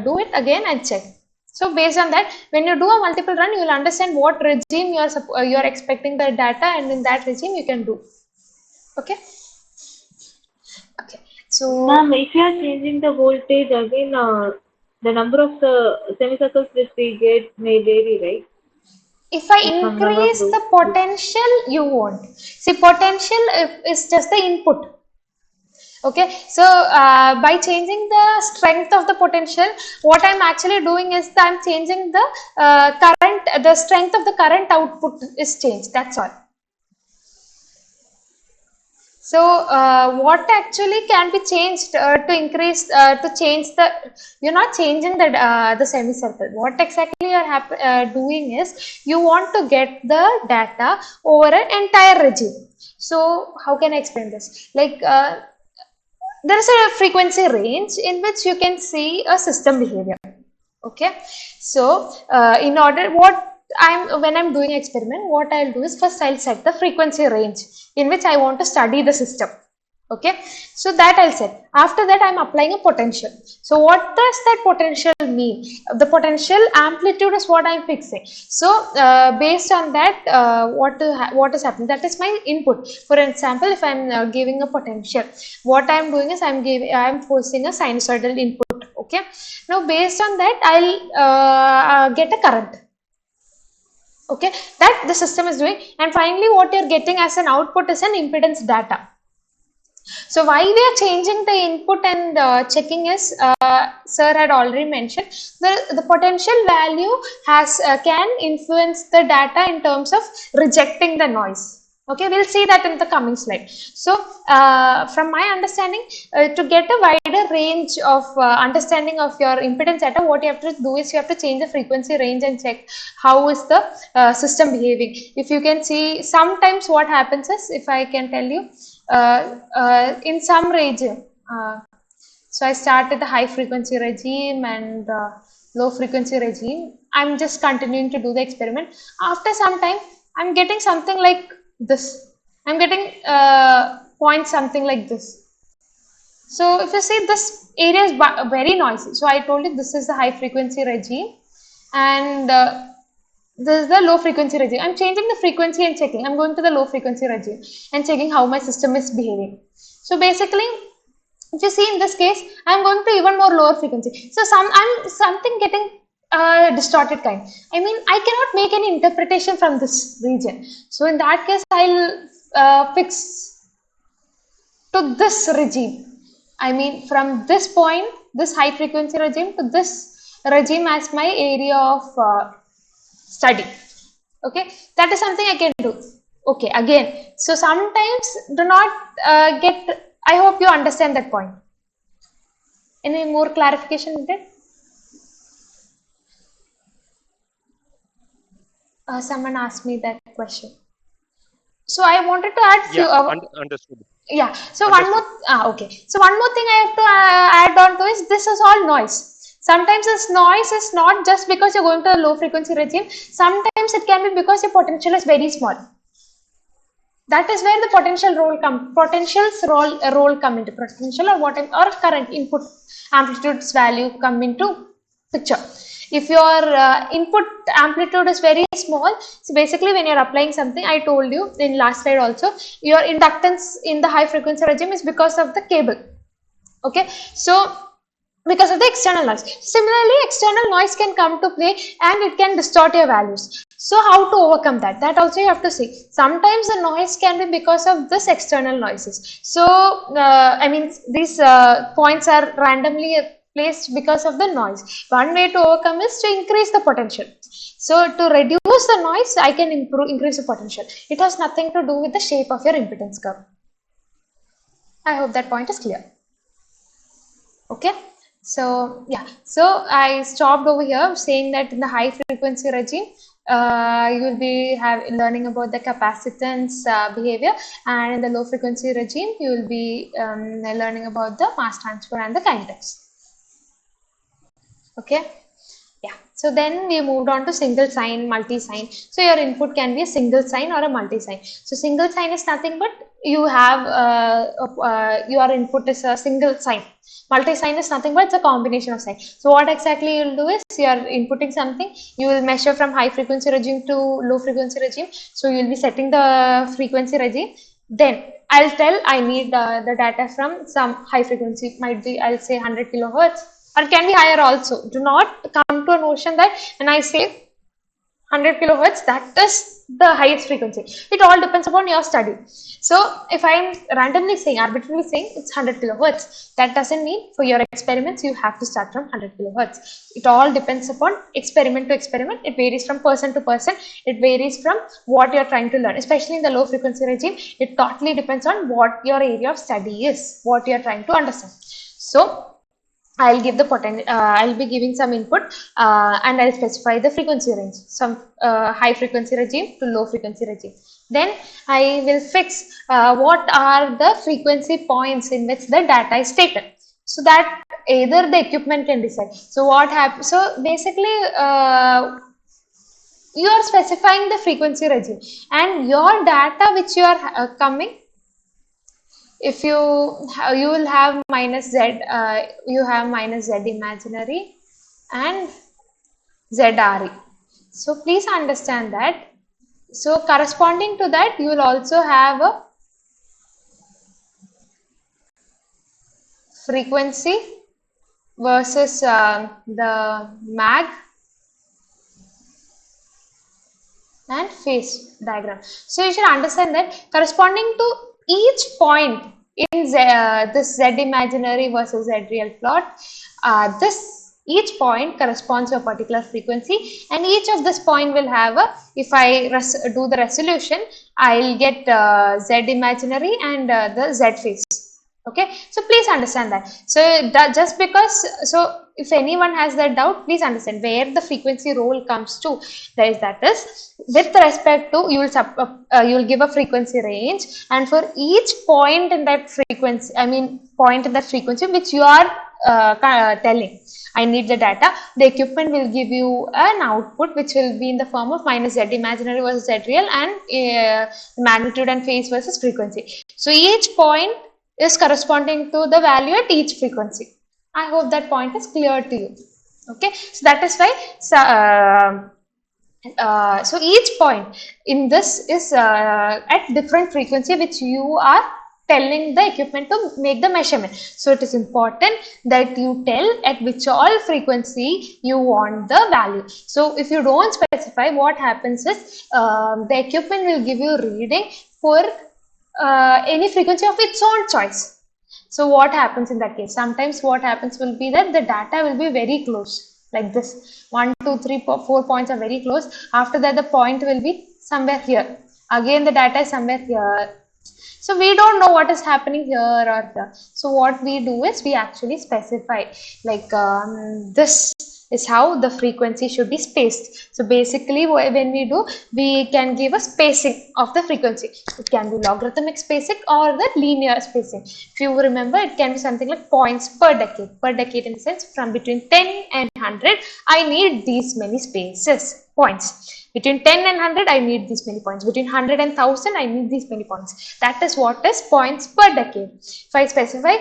do it again and check. So based on that, when you do a multiple run, you will understand what regime you are expecting the data, and in that regime you can do. Okay. Okay. So Ma'am, if you are changing the voltage again, the number of the semicircles which we get may vary, right? if I Some number of increase those. the potential, you won't see potential is just the input. Okay, so by changing the strength of the potential, what I'm actually doing is that I'm changing the the strength of the current output is changed. That's all. So what actually can be changed to increase to change the, you're not changing the semicircle. What exactly you're doing is you want to get the data over an entire regime. So how can I explain this? Like there is a frequency range in which you can see a system behavior. Okay, so in order what when I'm doing experiment, what I'll do is first I'll set the frequency range in which I want to study the system. Okay, so that I'll set. After that, I'm applying a potential. So what does that potential mean? The potential amplitude is what I'm fixing. So based on that, what is happening, that is my input. For example, if I'm giving a potential, what I'm doing is I'm forcing a sinusoidal input. Okay, now based on that, I'll get a current. Okay, that the system is doing, and finally what you're getting as an output is an impedance data. So why we are changing the input and checking is, sir had already mentioned, the potential value has can influence the data in terms of rejecting the noise. Okay, we'll see that in the coming slide. So from my understanding, to get a wider range of understanding of your impedance data, what you have to do is you have to change the frequency range and check how is the system behaving. If you can see, sometimes what happens is, if I can tell you, in some region, so I started the high frequency regime and low frequency regime. I'm just continuing to do the experiment. After some time, I'm getting something like this. I'm getting point something like this. So if you see, this area is very noisy. So I told you this is the high frequency regime, and this is the low frequency regime. I'm changing the frequency and checking. I'm going to the low frequency regime and checking how my system is behaving. So basically, if you see in this case, I'm going to even more lower frequency. So I'm something getting distorted kind. I mean, I cannot make any interpretation from this region. So in that case, I'll fix. to this regime. I mean, from this point, this high frequency regime to this regime as my area of study. Okay, that is something I can do. Okay, again, so sometimes do not get, I hope you understand that point. Any more clarification needed? Someone asked me that question. So I wanted to add few. Yeah, understood. Yeah. So Understood. one more. Okay. So one more thing I have to add on to is this is all noise. Sometimes this noise is not just because you're going to a low frequency regime. Sometimes it can be because your potential is very small. That is where the potential's role come into potential or current input amplitude's value come into picture. If your input amplitude is very small, so basically when you're applying something, I told you in last slide also, your inductance in the high frequency regime is because of the cable. Okay, so because of the external noise. Similarly, external noise can come to play and it can distort your values. So how to overcome that? That also you have to see. Sometimes the noise can be because of this external noises. So I mean these points are randomly placed because of the noise. One way to overcome is to increase the potential. So to reduce the noise, I can increase the potential. It has nothing to do with the shape of your impedance curve. I hope that point is clear. Okay. So yeah, so I stopped over here saying that in the high frequency regime, you will be learning about the capacitance behavior, and in the low frequency regime, you will be learning about the mass transfer and the kinetics. Okay. Yeah, so then we moved on to single sign, multi-sign. So your input can be a single sign or a multi-sign. So single sign is nothing but you have your input is a single sign. Multi-sign is nothing but it's a combination of signs. So what exactly you will do is you are inputting something, you will measure from high frequency regime to low frequency regime. So you will be setting the frequency regime. Then I'll tell I need the data from some high frequency, might be I'll say 100 kilohertz. Or can be higher also. Do not come to a notion that when I say 100 kilohertz, that is the highest frequency. It all depends upon your study. So if I am randomly saying, arbitrarily saying it's 100 kilohertz, that doesn't mean for your experiments you have to start from 100 kilohertz. It all depends upon experiment to experiment. It varies from person to person. It varies from what you're trying to learn. Especially in the low frequency regime, it totally depends on what your area of study is, what you're trying to understand. So I'll give the I'll be giving some input and I'll specify the frequency range, some high frequency regime to low frequency regime. Then I will fix what are the frequency points in which the data is taken, so that either the equipment can decide. So what happens? So basically, you are specifying the frequency regime, and your data which you are coming. If you will have minus z, you have minus z imaginary and z re. So please understand that. So corresponding to that, you will also have a frequency versus the mag and phase diagram. So you should understand that corresponding to each point in this z imaginary versus z real plot, each point corresponds to a particular frequency, and each of this point will have a, if I do the resolution, I'll get z imaginary and the z phase. Okay, so please understand that. So that just because, so if anyone has that doubt, please understand where the frequency role comes to. That is with respect to, you will give a frequency range, and for each point in that frequency, point in that frequency which you are telling, I need the data, the equipment will give you an output which will be in the form of minus z imaginary versus z real and magnitude and phase versus frequency. So each point is corresponding to the value at each frequency. I hope that point is clear to you. Okay, so that is why so each point in this is at different frequency which you are telling the equipment to make the measurement. So it is important that you tell at which all frequency you want the value. So if you don't specify, what happens is the equipment will give you reading for any frequency of its own choice. So what happens in that case? Sometimes what happens will be that the data will be very close, like this. 1, 2, 3, 4 points are very close. After that, the point will be somewhere here. Again, the data is somewhere here. So we don't know what is happening here or there. So what we do is we actually specify like this is how the frequency should be spaced. So basically when we do, we can give a spacing of the frequency. It can be logarithmic spacing or the linear spacing. If you remember, it can be something like points per decade. Per decade in the sense from between 10 and 100, I need these many spaces, points. Between 10 and 100, I need these many points. Between 100 and 1000, I need these many points. That is what is points per decade. If I specify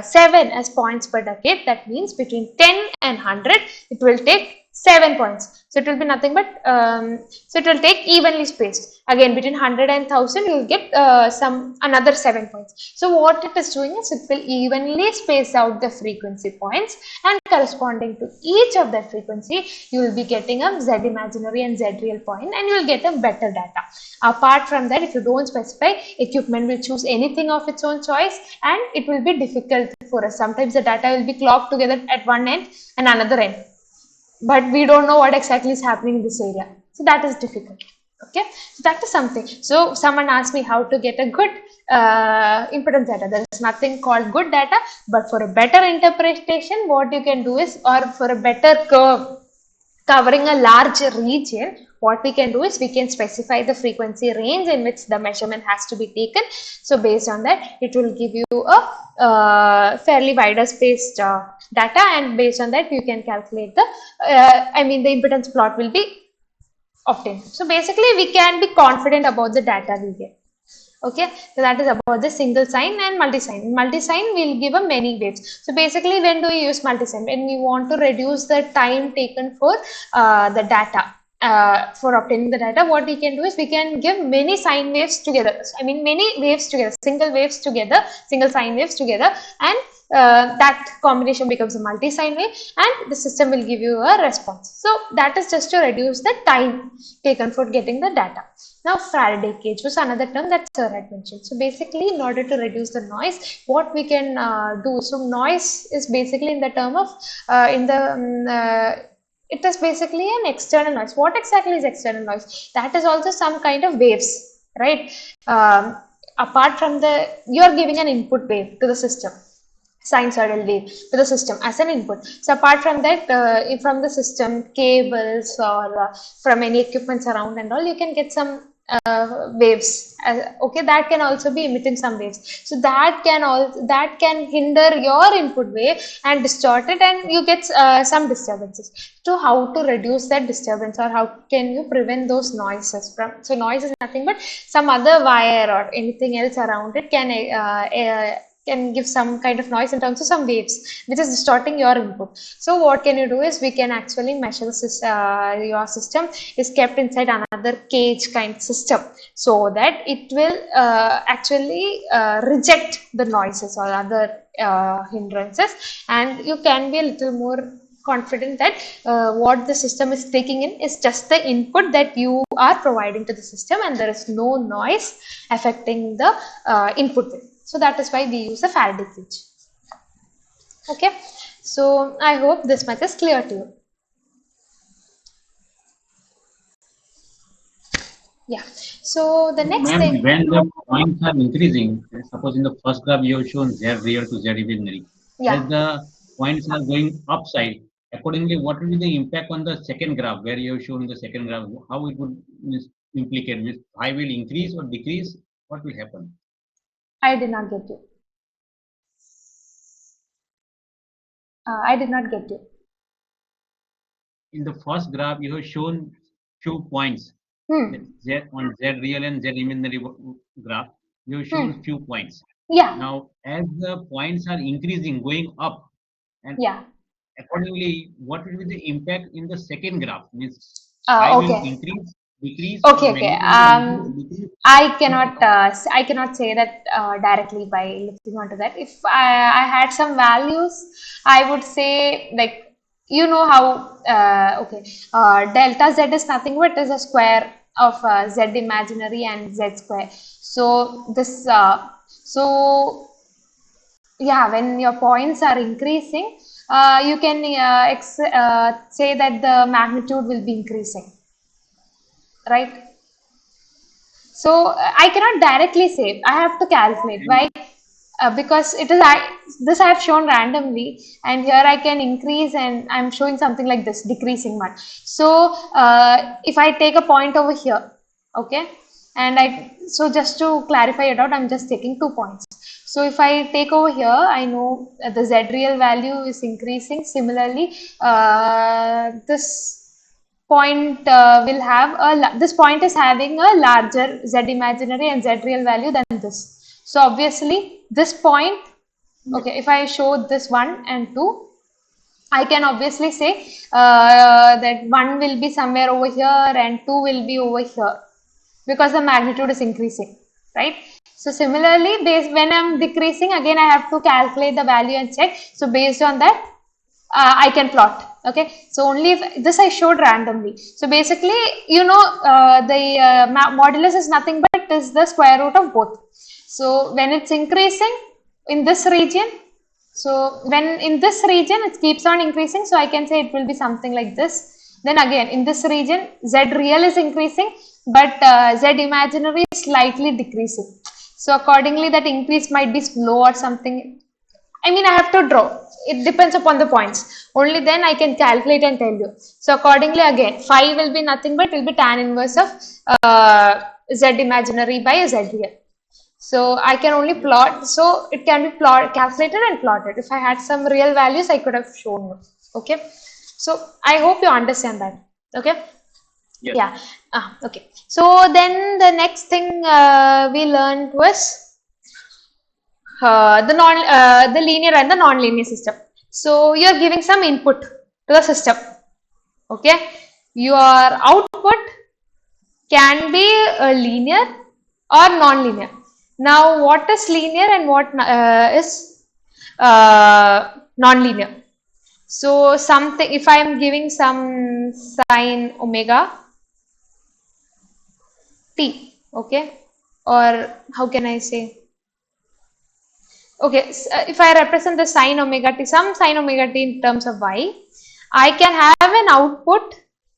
7 as points per decade, that means between 10 and 100, it will take 7 points. So it will be nothing but, so it will take evenly spaced. Again, between 100 and 1000, you will get another 7 points. So what it is doing is it will evenly space out the frequency points, and corresponding to each of that frequency, you will be getting a Z imaginary and Z real point, and you will get a better data. Apart from that, if you don't specify, equipment will choose anything of its own choice, and it will be difficult for us. Sometimes the data will be clocked together at one end and another end, but we don't know what exactly is happening in this area. So that is difficult. Okay, so that is something. So someone asked me how to get a good impedance data. There is nothing called good data, but for a better interpretation, what you can do is, or for a better curve covering a large region, what we can do is we can specify the frequency range in which the measurement has to be taken. So based on that, it will give you a fairly wider spaced data, and based on that you can calculate the the impedance plot will be obtained. So basically we can be confident about the data we get. Okay, so that is about the single sign and multi-sign. In multi-sign, we'll give a many waves. So basically, when do we use multi-sign? When we want to reduce the time taken for the data, for obtaining the data, what we can do is we can give many sine waves together. Many waves together, single waves together, single sine waves together, and that combination becomes a multi-sign wave, and the system will give you a response. So that is just to reduce the time taken for getting the data. Now Faraday cage was another term that Sir had mentioned. So basically, in order to reduce the noise, what we can do, so noise is basically in the term of it is basically an external noise. What exactly is external noise? That is also some kind of waves, right? Apart from you are giving an input wave to the system, sinusoidal wave to the system as an input. So apart from that, from the system, cables or from any equipments around and all, you can get some waves. Okay, that can also be emitting some waves. So that can hinder your input wave and distort it, and you get some disturbances. So how to reduce that disturbance, or how can you prevent those noises from? So noise is nothing but some other wire or anything else around it can give some kind of noise in terms of some waves which is distorting your input. So what can you do is we can actually measure your system is kept inside another cage kind system, so that it will actually reject the noises or other hindrances, and you can be a little more confident that what the system is taking in is just the input that you are providing to the system, and there is no noise affecting the input. So that is why we use the Faraday cage. Okay, so I hope this much is clear to you. Yeah, so the next thing. When the points are increasing, suppose in the first graph you have shown Z real to Z imaginary. Yeah. As the points are going upside, accordingly, what will be the impact on the second graph where you have shown the second graph? How it would implicate? With I will increase or decrease? What will happen? I did not get you. I did not get you. In the first graph, you have shown few points. Z on Z real and Z imaginary graph, you have shown few points. Yeah. Now, as the points are increasing, going up, and yeah. accordingly, what will be the impact in the second graph? Means Okay. will increase, decrease, Okay. or Okay. magnitude will decrease. I cannot say that directly by looking onto that. If I had some values, I would say, like, you know how delta Z is nothing but is a square of z imaginary and z square. So this yeah, when your points are increasing, you can say that the magnitude will be increasing, right? So I cannot directly say. I have to calculate. Why? Because it is this I have shown randomly, and here I can increase, and I'm showing something like this, decreasing much. So if I take a point over here, okay, and so just to clarify it out, I'm just taking 2 points. So if I take over here, I know the z real value is increasing. Similarly, this point will have this point is having a larger z imaginary and z real value than this. So obviously this point, okay, if I show this 1 and 2, I can obviously say that 1 will be somewhere over here and 2 will be over here, because the magnitude is increasing, right? So similarly, when I'm decreasing, again I have to calculate the value and check. So based on that, I can plot. Okay, so only if this I showed randomly. So basically, you know, the modulus is nothing but is the square root of both. So when it's increasing in this region, so when in this region it keeps on increasing, so I can say it will be something like this. Then again in this region, z real is increasing, but z imaginary is slightly decreasing. So accordingly, that increase might be slow or something. I mean, I have to draw. It depends upon the points. Only then I can calculate and tell you. So accordingly, again, phi will be nothing but it will be tan inverse of z imaginary by z real. So I can only plot. So it can be calculated and plotted. If I had some real values, I could have shown you. Okay. So I hope you understand that. Okay. Yes. Yeah. Okay. So then the next thing we learned was the linear and the non-linear system. So you are giving some input to the system. Okay. Your output can be linear or non-linear. Now, what is linear and what is non-linear? So something, if I am giving some sine omega t, okay, or how can I say? Okay, so if I represent the sine omega t, some sine omega t in terms of y, I can have an output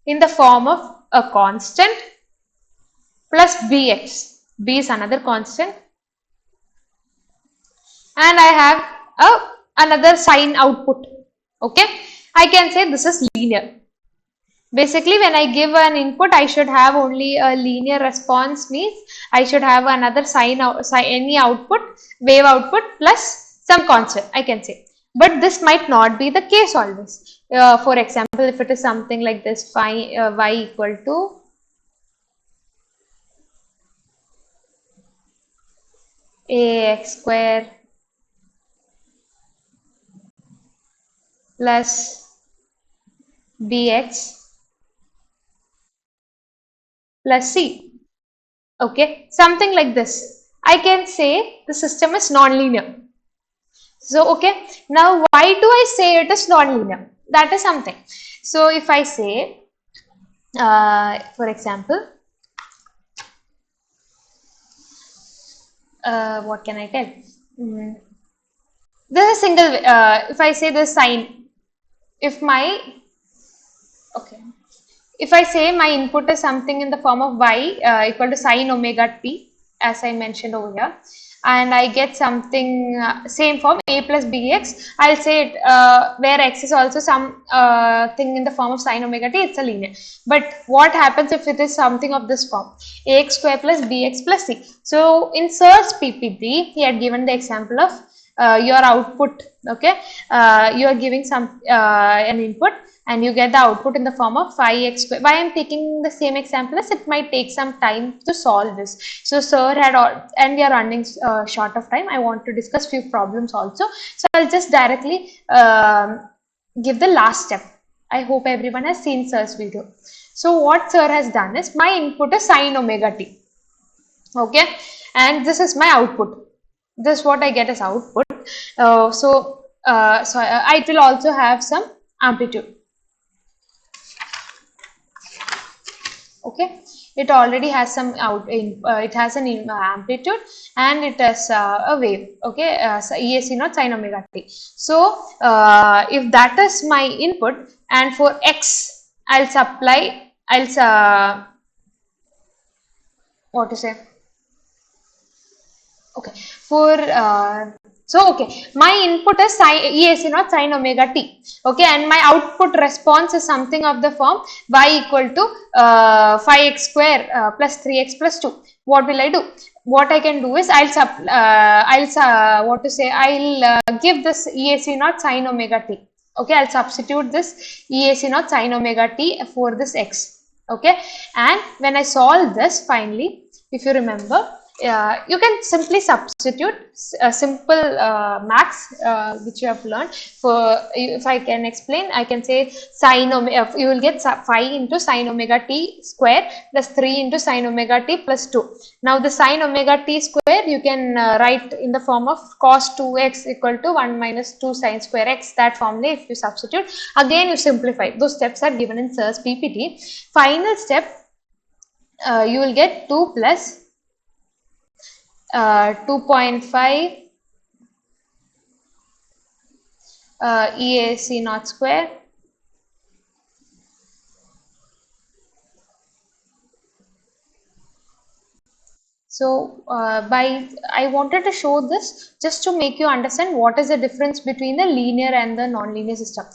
in the form of a constant plus bx. B is another constant, and I have another sine output. Okay, I can say this is linear. Basically, when I give an input, I should have only a linear response, means I should have another any output, wave output plus some constant, I can say. But this might not be the case always. For example, if it is something like this, y equal to ax square plus bx plus c. Okay, something like this. I can say the system is non-linear. So, okay, now why do I say it is non-linear? That is something. So, if I say, for example, what can I tell? This is single, if I say the sine, if I say my input is something in the form of y equal to sine omega t, as I mentioned over here, and I get something same form a plus bx, I'll say it where x is also some thing in the form of sine omega t, it's a linear. But what happens if it is something of this form, ax square plus bx plus c? So in Sir's PPT, he had given the example of your output. Okay, you are giving some an input and you get the output in the form of 5x square. Why I am taking the same example is it might take some time to solve this. So Sir had and we are running short of time. I want to discuss few problems also. So I'll just directly give the last step. I hope everyone has seen Sir's video. So what Sir has done is my input is sine omega t. Okay, and this is my output. This is what I get as output. So it will also have some amplitude. Okay, It already has some it has an amplitude and it has a wave. Okay, so EAC naught sin omega t. So if that is my input, and for x I'll supply, what to say? Okay, for okay, my input is EAC naught sin omega t. Okay, and my output response is something of the form y equal to 5x square plus 3x plus 2. What will I do? What I can do is I'll give this EAC naught sin omega t. Okay, I'll substitute this EAC naught sin omega t for this x. Okay, and when I solve this finally, if you remember, you can simply substitute a simple max which you have learned. For if I can explain, I can say sin omega, you will get 5 into sin omega t square plus 3 into sin omega t plus 2. Now the sin omega t square you can write in the form of cos 2x equal to 1 minus 2 sin square x. That formula if you substitute, again you simplify. Those steps are given in SIR's PPT. Final step, you will get 2 plus 2.5 EAC naught square so I wanted to show this just to make you understand what is the difference between the linear and the non-linear system.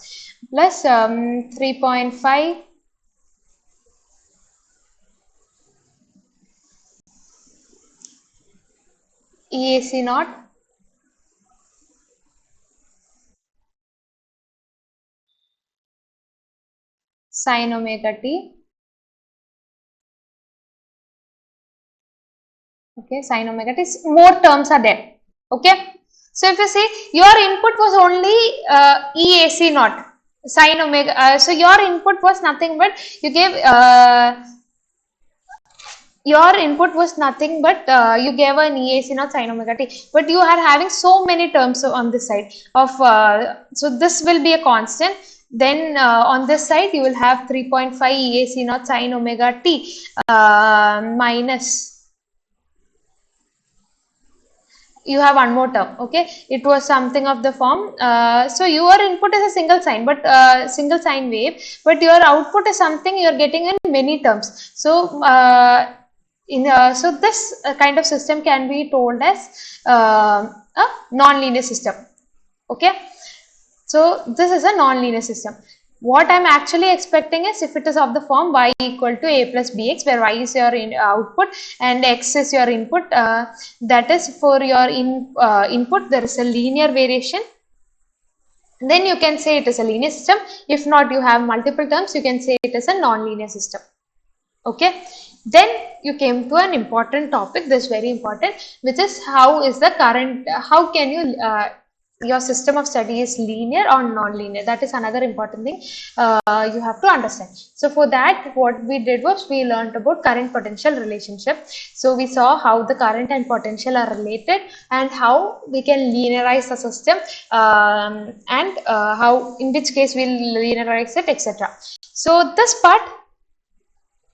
Plus 3.5 EAC naught sin omega t. Okay, sin omega t. More terms are there. Okay, so if you see your input was only EAC naught sin omega. So your input was nothing but you gave. Your input was nothing but you gave an EAC naught sin omega t, but you are having so many terms on this side of so this will be a constant. Then on this side you will have 3.5 EAC naught sin omega t minus, you have one more term. Okay, it was something of the form, so your input is a single sign, but single sign wave, but your output is something you are getting in many terms. So so this kind of system can be told as a non-linear system. Okay, so this is a non-linear system. What I'm actually expecting is if it is of the form y equal to a plus bx, where y is your output and x is your input, that is for your input there is a linear variation, then you can say it is a linear system. If not, you have multiple terms, you can say it is a non-linear system. Okay, then you came to an important topic, this is very important, which is how is the current, how can you your system of study is linear or non-linear. That is another important thing you have to understand. So for that, what we did was we learned about current potential relationship. So we saw how the current and potential are related and how we can linearize the system, and how, in which case we'll linearize it, etc. So this part,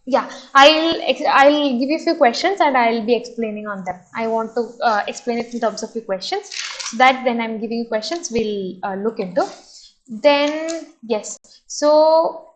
yeah, I'll give you a few questions and I'll be explaining on them. I want to explain it in terms of few questions, so that when I'm giving you questions, we'll look into. Then yes, so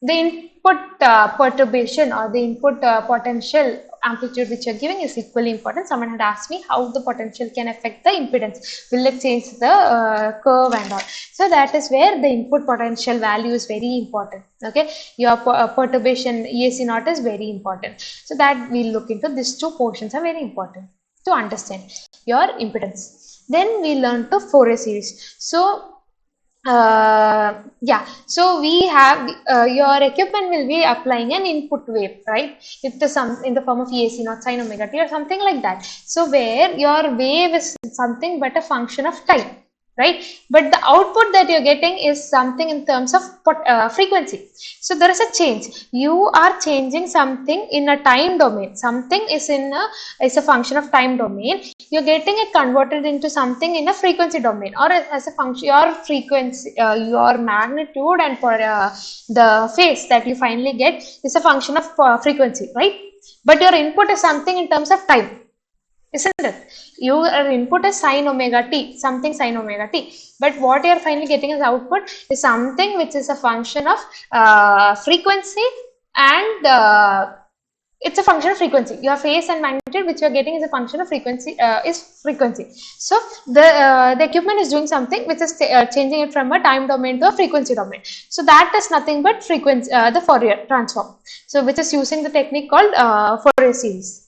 the input perturbation or the input potential amplitude which you're giving is equally important. Someone had asked me how the potential can affect the impedance. Will it change the curve and all? So that is where the input potential value is very important. Okay, your perturbation EAC naught is very important. So that we'll look into. These two portions are very important to understand your impedance. Then we learn to Fourier series. So yeah, so we have your equipment will be applying an input wave, right? It is some in the form of EAC naught sin omega t or something like that. So where your wave is something but a function of time. right? But the output that you're getting is something in terms of frequency. So there is a change. You are changing something in a time domain. Something is a function of time domain. You're getting it converted into something in a frequency domain, or as a function, your frequency, your magnitude, and for the phase that you finally get is a function of frequency, right? But your input is something in terms of time, isn't it? Your input is sine omega t, something sine omega t, but what you are finally getting as output is something which is a function of frequency, and it's a function of frequency. Your phase and magnitude which you are getting is a function of frequency, So the equipment is doing something which is changing it from a time domain to a frequency domain. So that is nothing but frequency, the Fourier transform. So which is using the technique called Fourier series.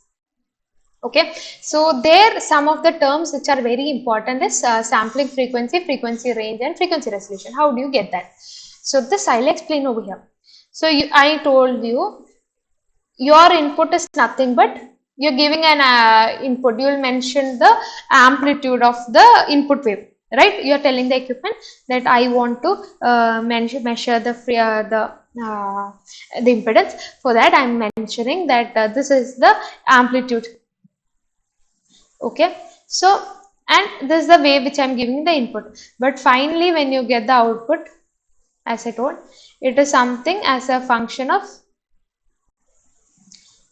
Okay, so there some of the terms which are very important is sampling frequency, frequency range, and frequency resolution. How do you get that? So this I'll explain over here. So I told you your input is nothing but you're giving an input. You will mention the amplitude of the input wave, right? You're telling the equipment that I want to measure the impedance. For that, I'm mentioning that this is the amplitude. Okay, so and this is the way which I'm giving the input, but finally when you get the output, as I told, it is something as a function of,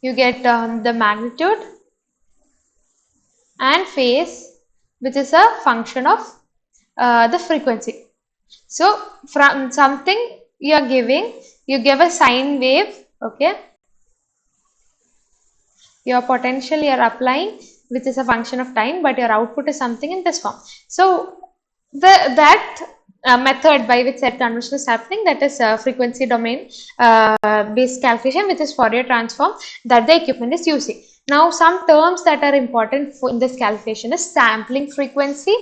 you get the magnitude and phase which is a function of the frequency. So from something you are giving, you give a sine wave, okay, your potential you are applying which is a function of time, but your output is something in this form. So that method by which that conversion is happening, that is frequency domain based calculation, which is Fourier transform that the equipment is using. Now some terms that are important in this calculation is sampling frequency,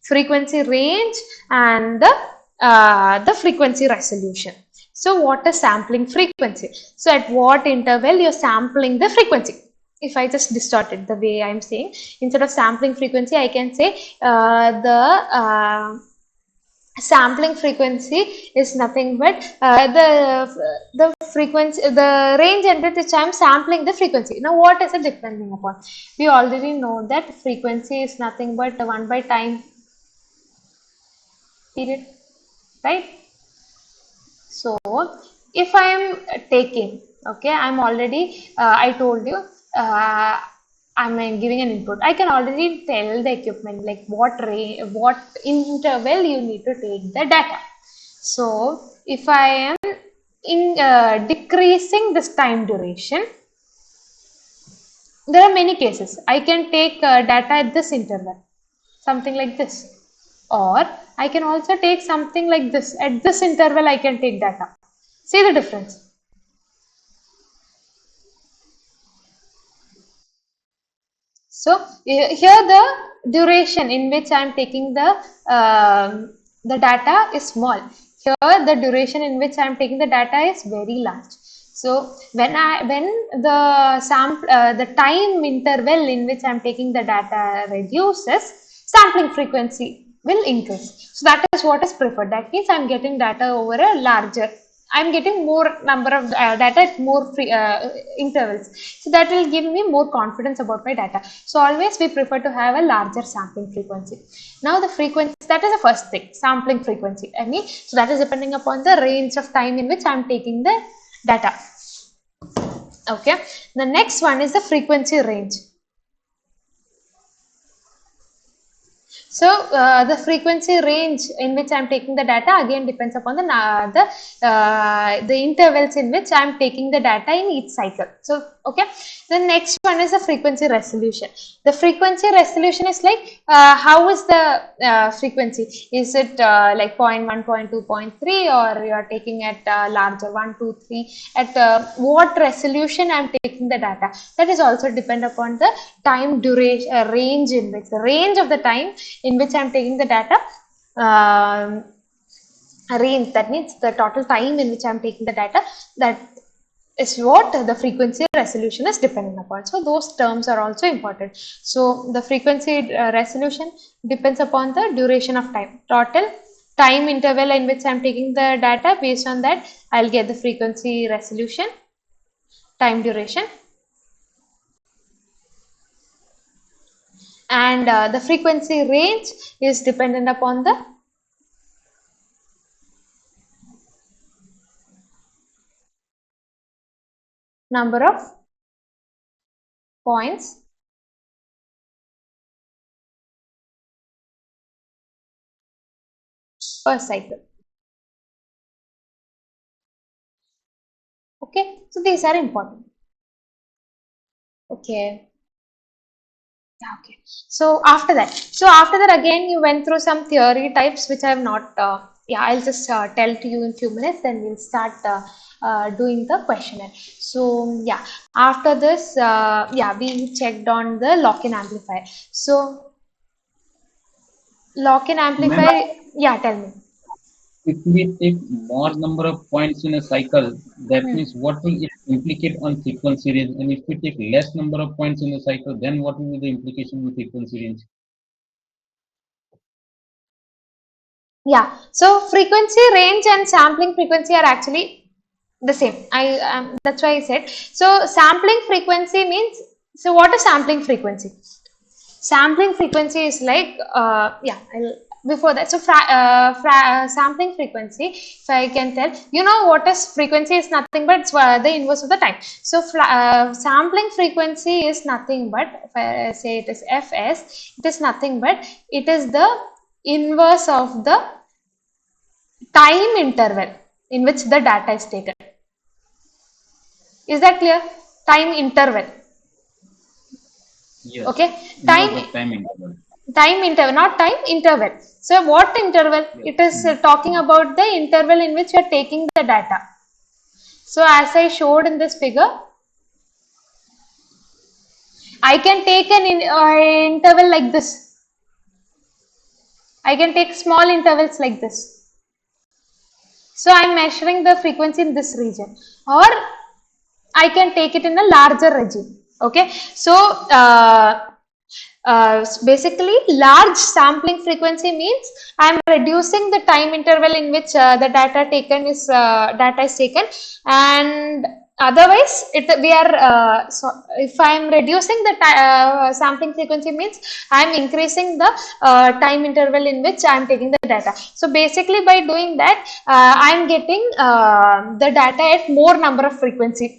frequency range, and the frequency resolution. So what is sampling frequency? So at what interval you're sampling the frequency? If I just distort it the way I'm saying, instead of sampling frequency, I can say the sampling frequency is nothing but the frequency, the range at which I am sampling the frequency. Now, what is it depending upon? We already know that frequency is nothing but 1 by time period, right? So, if I am taking, okay, I'm already, I told you, I'm giving an input. I can already tell the equipment like what interval you need to take the data. So, if I am decreasing this time duration, there are many cases. I can take data at this interval, something like this. Or I can also take something like this. At this interval, I can take data. See the difference? So here the duration in which I am taking the data is small. Here the duration in which I am taking the data is very large. So when the time interval in which I am taking the data reduces, sampling frequency will increase. So that is what is preferred. That means I am getting data over a larger. I am getting more number of data at more intervals. So that will give me more confidence about my data. So always we prefer to have a larger sampling frequency. Now the frequency, that is the first thing, sampling frequency. I mean, so that is depending upon the range of time in which I am taking the data. Okay. The next one is the frequency range. So the frequency range in which I am taking the data again depends upon the intervals in which I am taking the data in each cycle. So okay, the next one is the frequency resolution. The frequency resolution is like how is the frequency? Is it like 0.1, 0.2, 0.3, or you are taking at larger 1, 2, 3? At what resolution I am taking the data? That is also depend upon the time duration range in which the range of the time in which I am taking the data range, that means the total time in which I am taking the data, that is what the frequency resolution is dependent upon. So those terms are also important. So the frequency resolution depends upon the duration of time, total time interval in which I am taking the data. Based on that, I'll get the frequency resolution, time duration, and the frequency range is dependent upon the number of points per cycle. Okay, so these are important. Okay. Okay. So after that again you went through some theory types which I have not. Yeah, I'll just tell to you in few minutes. Then we'll start doing the questionnaire. So yeah, after this, yeah, we checked on the lock-in amplifier. So lock-in Ma'am, amplifier. Yeah, tell me. if we take more number of points in a cycle, that Hmm. means what will it implicate on frequency range? And if we take less number of points in a cycle, then what will be the implication on frequency range? Yeah, so frequency range and sampling frequency are actually the same. That's why I said. So sampling frequency means, so what is sampling frequency? Sampling frequency is like, yeah, before that, so sampling frequency, if I can tell, you know what is frequency is nothing but the inverse of the time. So sampling frequency is nothing but, if I say it is Fs, it is nothing but, it is the inverse of the time interval in which the data is taken. Is that clear? Time interval. Yes. Okay. Time interval. Time interval, not time interval. So what interval? It is talking about the interval in which you are taking the data. So as I showed in this figure, I can take an interval like this. I can take small intervals like this. So I am measuring the frequency in this region, or I can take it in a larger region. Okay. So basically, large sampling frequency means I am reducing the time interval in which the data is taken, and otherwise we are so if I am reducing the sampling frequency means I am increasing the time interval in which I am taking the data. So basically, by doing that, I am getting the data at more number of frequency.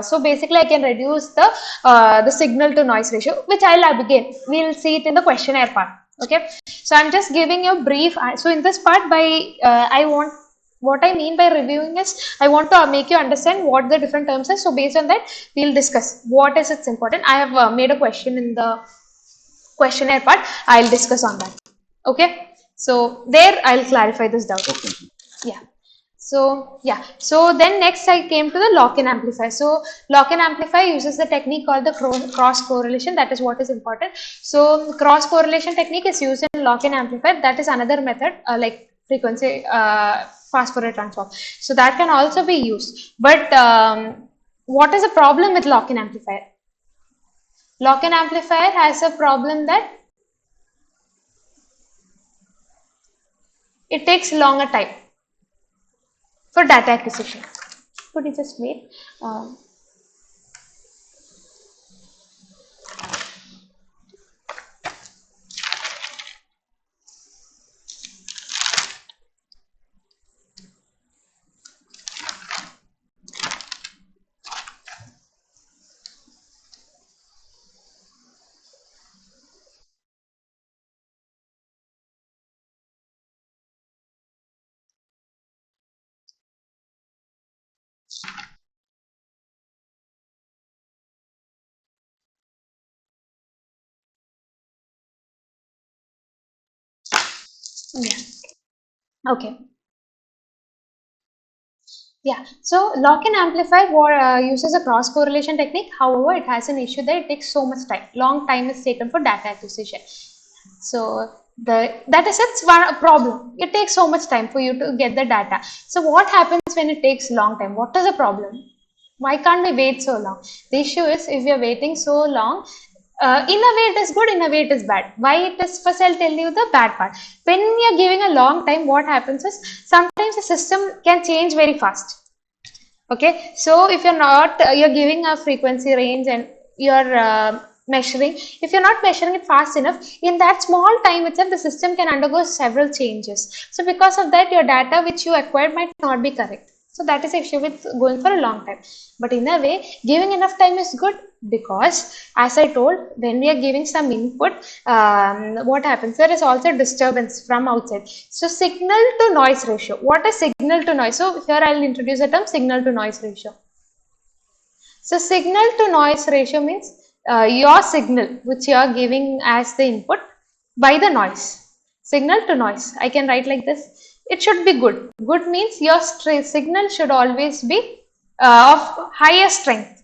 So basically, I can reduce the signal to noise ratio, which I'll begin. We'll see it in the questionnaire part. Okay. So I'm just giving you a brief. So in this part, what I mean by reviewing is, I want to make you understand what the different terms are. So based on that, we'll discuss what is it's important. I have made a question in the questionnaire part. I'll discuss on that. Okay. So there I'll clarify this doubt. Okay. Yeah. So yeah, so then next I came to the lock-in amplifier. So lock-in amplifier uses the technique called the cross correlation. That is what is important. So cross correlation technique is used in lock-in amplifier. That is another method like frequency fast Fourier transform. So that can also be used. But what is the problem with lock-in amplifier? Lock-in amplifier has a problem that it takes longer time for data acquisition. Could you just wait? Yeah. Okay. Yeah. So lock-in amplifier uses a cross correlation technique. However, it has an issue that it takes so much time. Long time is taken for data acquisition. So that is its one problem. It takes so much time for you to get the data. So what happens when it takes long time? What is the problem? Why can't we wait so long? The issue is if we are waiting so long, in a way it is good, in a way it is bad. Why it is? First, I'll tell you the bad part. When you're giving a long time, what happens is sometimes the system can change very fast. Okay, so if you're not, you're giving a frequency range and you're measuring, if you're not measuring it fast enough, in that small time itself, the system can undergo several changes. So because of that, your data which you acquired might not be correct. So that is the issue with going for a long time. But in a way, giving enough time is good because, as I told, when we are giving some input, what happens? There is also disturbance from outside. So signal to noise ratio. What is signal to noise? So here I will introduce the term signal to noise ratio. So signal to noise ratio means your signal which you are giving as the input by the noise. Signal to noise. I can write like this. It should be good. Good means your signal should always be of higher strength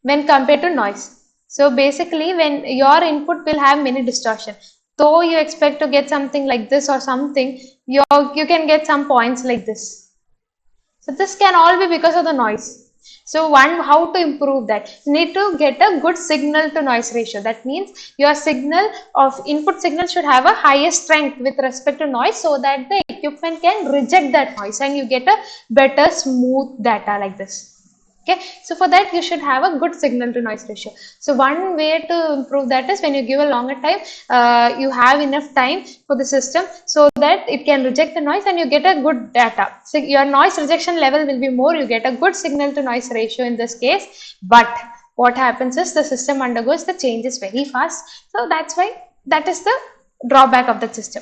when compared to noise. So basically when your input will have many distortion. Though you expect to get something like this or something, you can get some points like this. So this can all be because of the noise. So how to improve that? You need to get a good signal to noise ratio. That means your signal of input signal should have a higher strength with respect to noise so that the equipment can reject that noise and you get a better smooth data like this. Okay, so for that you should have a good signal to noise ratio. So one way to improve that is when you give a longer time, you have enough time for the system so that it can reject the noise and you get a good data. So your noise rejection level will be more, you get a good signal to noise ratio in this case. But what happens is the system undergoes the changes very fast. So that's why that is the drawback of the system.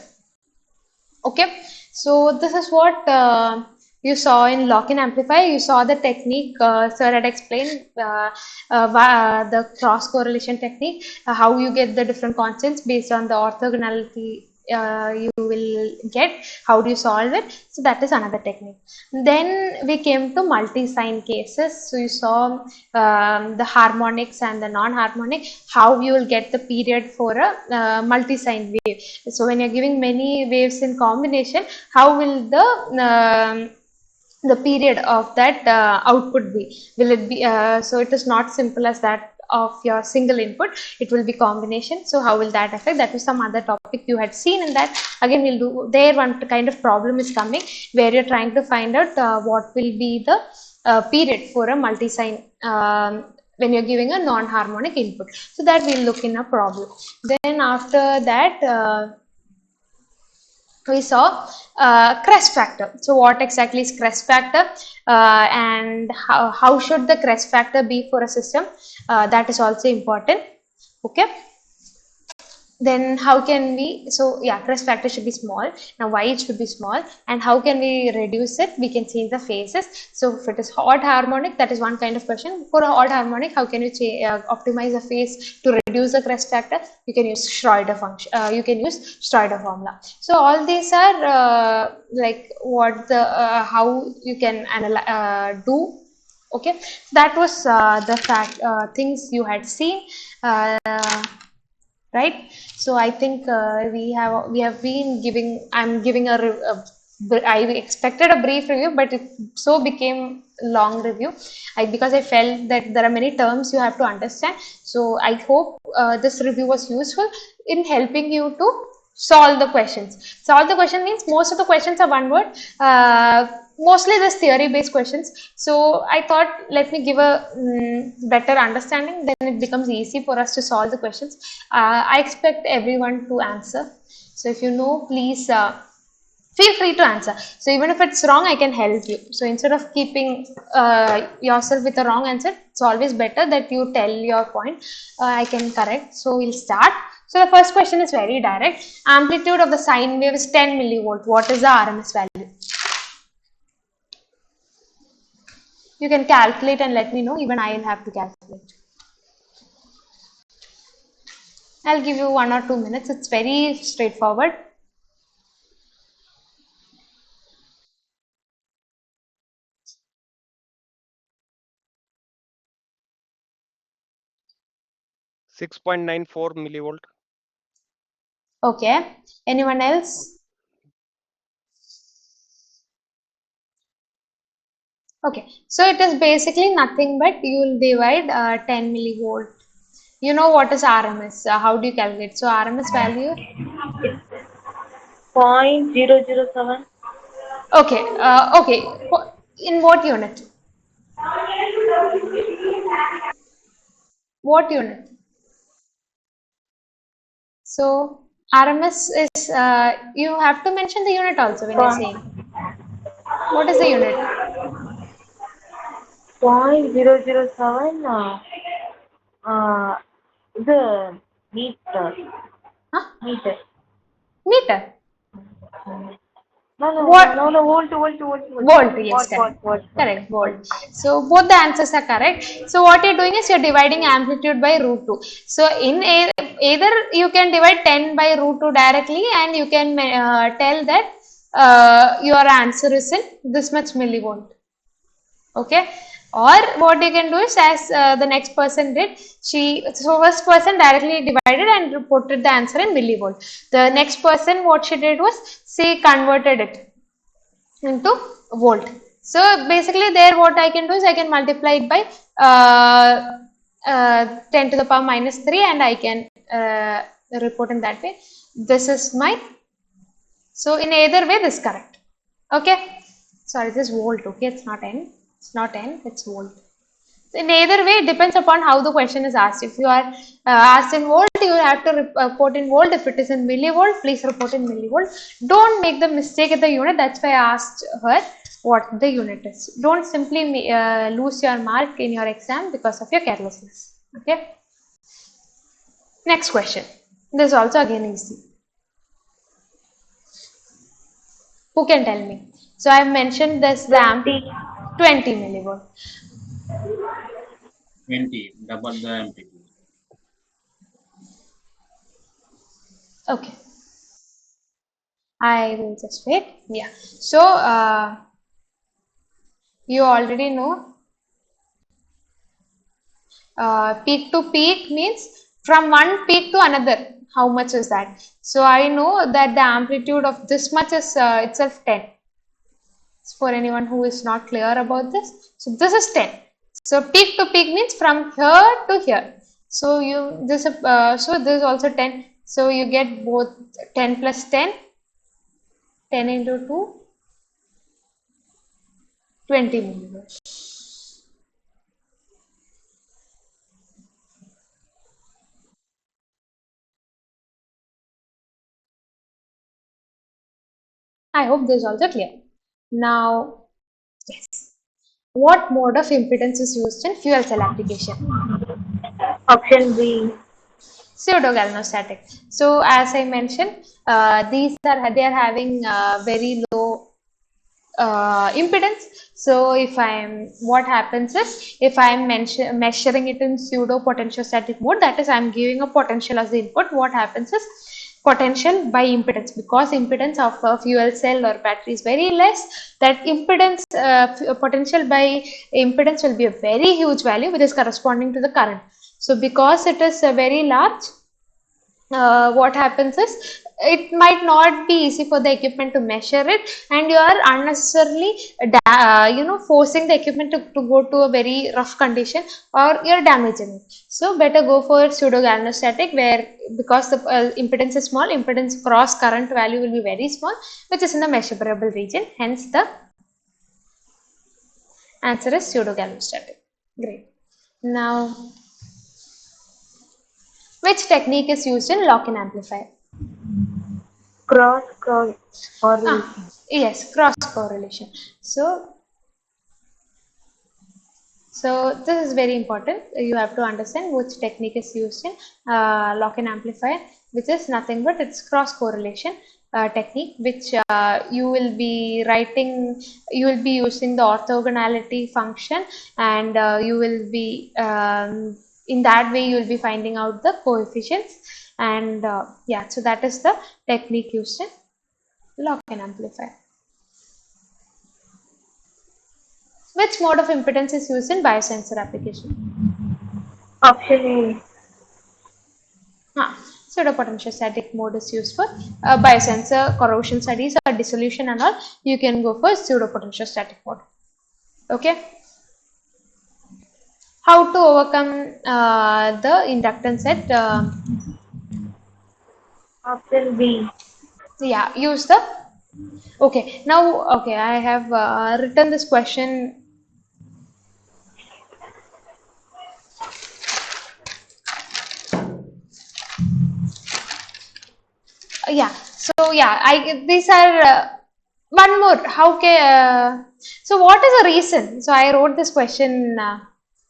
Okay, so this is what you saw in lock-in amplifier. You saw the technique sir had explained, the cross correlation technique, how you get the different constants based on the orthogonality you will get. How do you solve it? So that is another technique. Then we came to multi-sign cases. So you saw the harmonics and the non-harmonic, how you will get the period for a multi-sign wave. So when you're giving many waves in combination, how will the period of that output be? Will it be so it is not simple as that of your single input, it will be combination. So how will that affect? That was some other topic you had seen in that. Again, we'll do there. One kind of problem is coming where you're trying to find out what will be the period for a multi-sign when you're giving a non-harmonic input. So that we'll look in a problem. Then after that we saw crest factor. So what exactly is crest factor and how should the crest factor be for a system? That is also important. Okay. Then how can we, so yeah, crest factor should be small. Now why it should be small and how can we reduce it? We can change the phases. So if it is odd harmonic, that is one kind of question. For a odd harmonic, how can you optimize the phase to reduce the crest factor? You can use Schroeder function. You can use Schroeder formula. So all these are like what the how you can do. Okay, that was the fact things you had seen. Right, so I think we have been giving, I'm giving I expected a brief review, but it so became long review because I felt that there are many terms you have to understand. So I hope this review was useful in helping you to solve the questions. Solve the question means most of the questions are one word, mostly this theory based questions. So I thought let me give a better understanding, then it becomes easy for us to solve the questions. I expect everyone to answer. So if you know, please feel free to answer. So even if it's wrong, I can help you. So instead of keeping yourself with a wrong answer, it's always better that you tell your point. I can correct. So we'll start. So the first question is very direct. Amplitude of the sine wave is 10 millivolt. What is the RMS value? You can calculate and let me know. Even I will have to calculate. I'll give you 1 or 2 minutes. It's very straightforward. .94 millivolt. Okay. Anyone else? Okay, so it is basically nothing but you will divide 10 millivolt. You know what is RMS? How do you calculate? So RMS value. It's 0.007. Okay, okay. In what unit? What unit? So RMS is you have to mention the unit also when you're saying. What is the unit? 0.007. Uh, the meter. Huh? Meter. Meter. No, What? no, no, volt. Volt, yes, correct. What. Correct, volt. So both the answers are correct. So what you're doing is you're dividing amplitude by root 2. So in either you can divide 10 by root 2 directly, and you can tell that your answer is in this much millivolt. Okay. Or what you can do is, as the next person did, so first person directly divided and reported the answer in millivolt. The next person, what she did was, she converted it into volt. So basically there what I can do is I can multiply it by 10 to the power minus 3, and I can report in that way. This is my, so in either way this is correct. Okay, sorry, this is volt. Okay, it's not n, it's volt. In either way, it depends upon how the question is asked. If you are asked in volt, you have to report in volt. If it is in millivolt, please report in millivolt. Don't make the mistake at the unit. That's why I asked her what the unit is. Don't simply lose your mark in your exam because of your carelessness. Okay. Next question. This is also again easy. Who can tell me? So I have mentioned this ramp 20 millivolt. 20, double the amplitude. Okay. I will just wait. Yeah. So you already know peak to peak means from one peak to another. How much is that? So I know that the amplitude of this much is itself 10. For anyone who is not clear about this, so this is 10. So peak to peak means from here to here. So so this is also 10. So you get both 10 plus 10, 10 into 2, 20 millivolts. I hope this is also clear. Now, yes. What mode of impedance is used in fuel cell application? Option B. Pseudo-galvanostatic. So, as I mentioned, they are having very low impedance. So if what happens is, if I'm measuring it in pseudo potentiostatic mode, that is, I'm giving a potential as the input. What happens is, potential by impedance, because impedance of a fuel cell or battery is very less, that impedance potential by impedance will be a very huge value, which is corresponding to the current. So because it is very large, what happens is, it might not be easy for the equipment to measure it, and you are unnecessarily forcing the equipment to go to a very rough condition, or you're damaging it. So better go for pseudo galvanostatic, where because the impedance is small, impedance cross current value will be very small, which is in the measurable region. Hence the answer is pseudo galvanostatic. Great. Now, which technique is used in lock-in amplifier? Cross correlation. Yes, cross correlation. So this is very important. You have to understand which technique is used in lock-in amplifier, which is nothing but it's cross correlation technique, which you will be writing. You will be using the orthogonality function, and you will be in that way you will be finding out the coefficients, and yeah. So that is the technique used in lock-in amplifier. Which mode of impedance is used in biosensor application? Option Pseudopotentiostatic mode is used for biosensor corrosion studies or dissolution and all. You can go for pseudopotentiostatic mode. Okay. How to overcome the inductance at Option B. yeah, use the okay. Now, okay, I have written this question. Yeah, so yeah, I these are one more. How can so what is the reason? So I wrote this question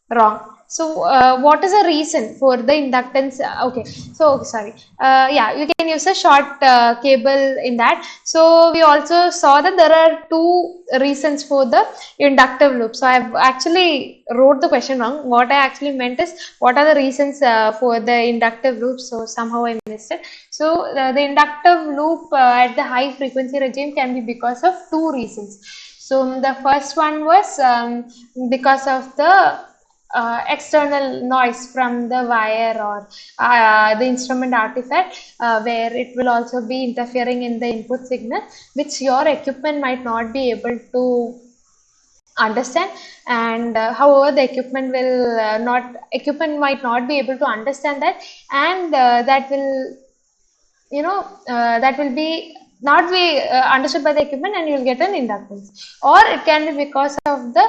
wrong. So what is the reason for the inductance? Okay, so okay, sorry. Yeah, you can use a short cable in that. So we also saw that there are two reasons for the inductive loop. So I've actually wrote the question wrong. What I actually meant is what are the reasons for the inductive loop. So somehow I missed it. So the inductive loop at the high frequency regime can be because of two reasons. So the first one was because of the external noise from the wire or the instrument artifact where it will also be interfering in the input signal, which your equipment might not be able to understand, and however the equipment will not equipment might not be able to understand that, and that will that will be not be understood by the equipment, and you will get an inductance. Or it can be because of the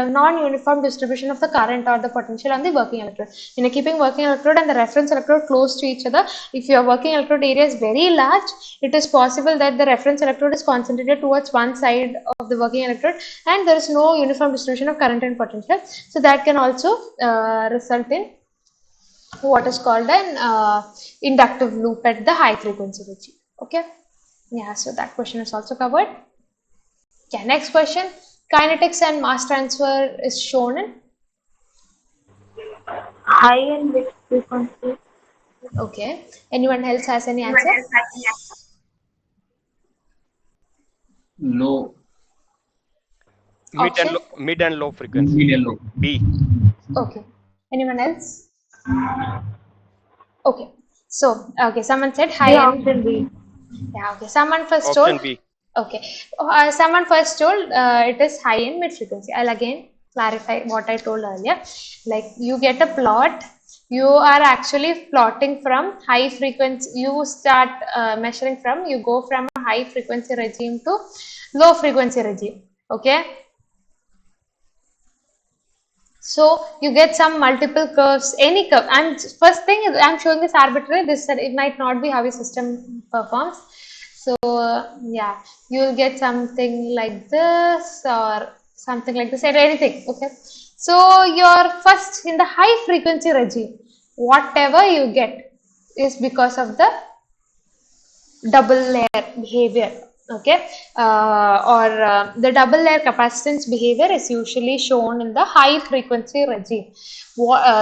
non-uniform distribution of the current or the potential on the working electrode. When you're keeping working electrode and the reference electrode close to each other, if your working electrode area is very large, it is possible that the reference electrode is concentrated towards one side of the working electrode and there is no uniform distribution of current and potential. So that can also result in what is called an inductive loop at the high frequency regime. Okay, yeah, so that question is also covered. Yeah, next question. Kinetics and mass transfer is shown in. High and mid frequency. Okay, anyone else has any answer? Low, Option. Mid and low frequency. medium low. B. Okay, anyone else? Okay, so okay, someone said high Yeah, and option B. yeah, okay, someone first Option told. B. Okay, someone first told it is high in mid frequency. I'll again clarify what I told earlier. Like you get a plot, you are actually plotting from high frequency. You start measuring from. You go from a high frequency regime to low frequency regime. Okay. So you get some multiple curves, any curve. And first thing is I'm showing this arbitrary. This it might not be how your system performs. So yeah, you will get something like this or something like this or anything. Okay. So your first in the high frequency regime, whatever you get is because of the double layer behavior. Okay, the double layer capacitance behavior is usually shown in the high frequency regime.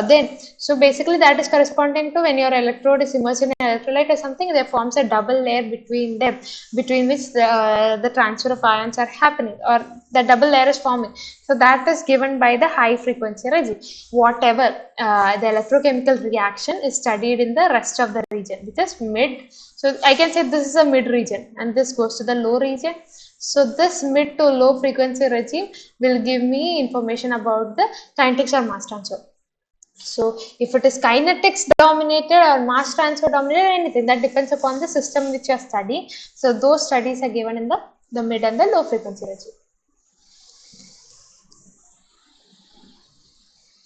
Then so basically that is corresponding to when your electrode is immersed in an electrolyte or something, there forms a double layer between them, between which the transfer of ions are happening, or the double layer is forming. So that is given by the high frequency regime. Whatever the electrochemical reaction is studied in the rest of the region, which is mid. So I can say this is a mid region and this goes to the low region. So this mid to low frequency regime will give me information about the kinetics or mass transfer. So if it is kinetics dominated or mass transfer dominated, anything that depends upon the system which you are studying. So those studies are given in the mid and the low frequency regime.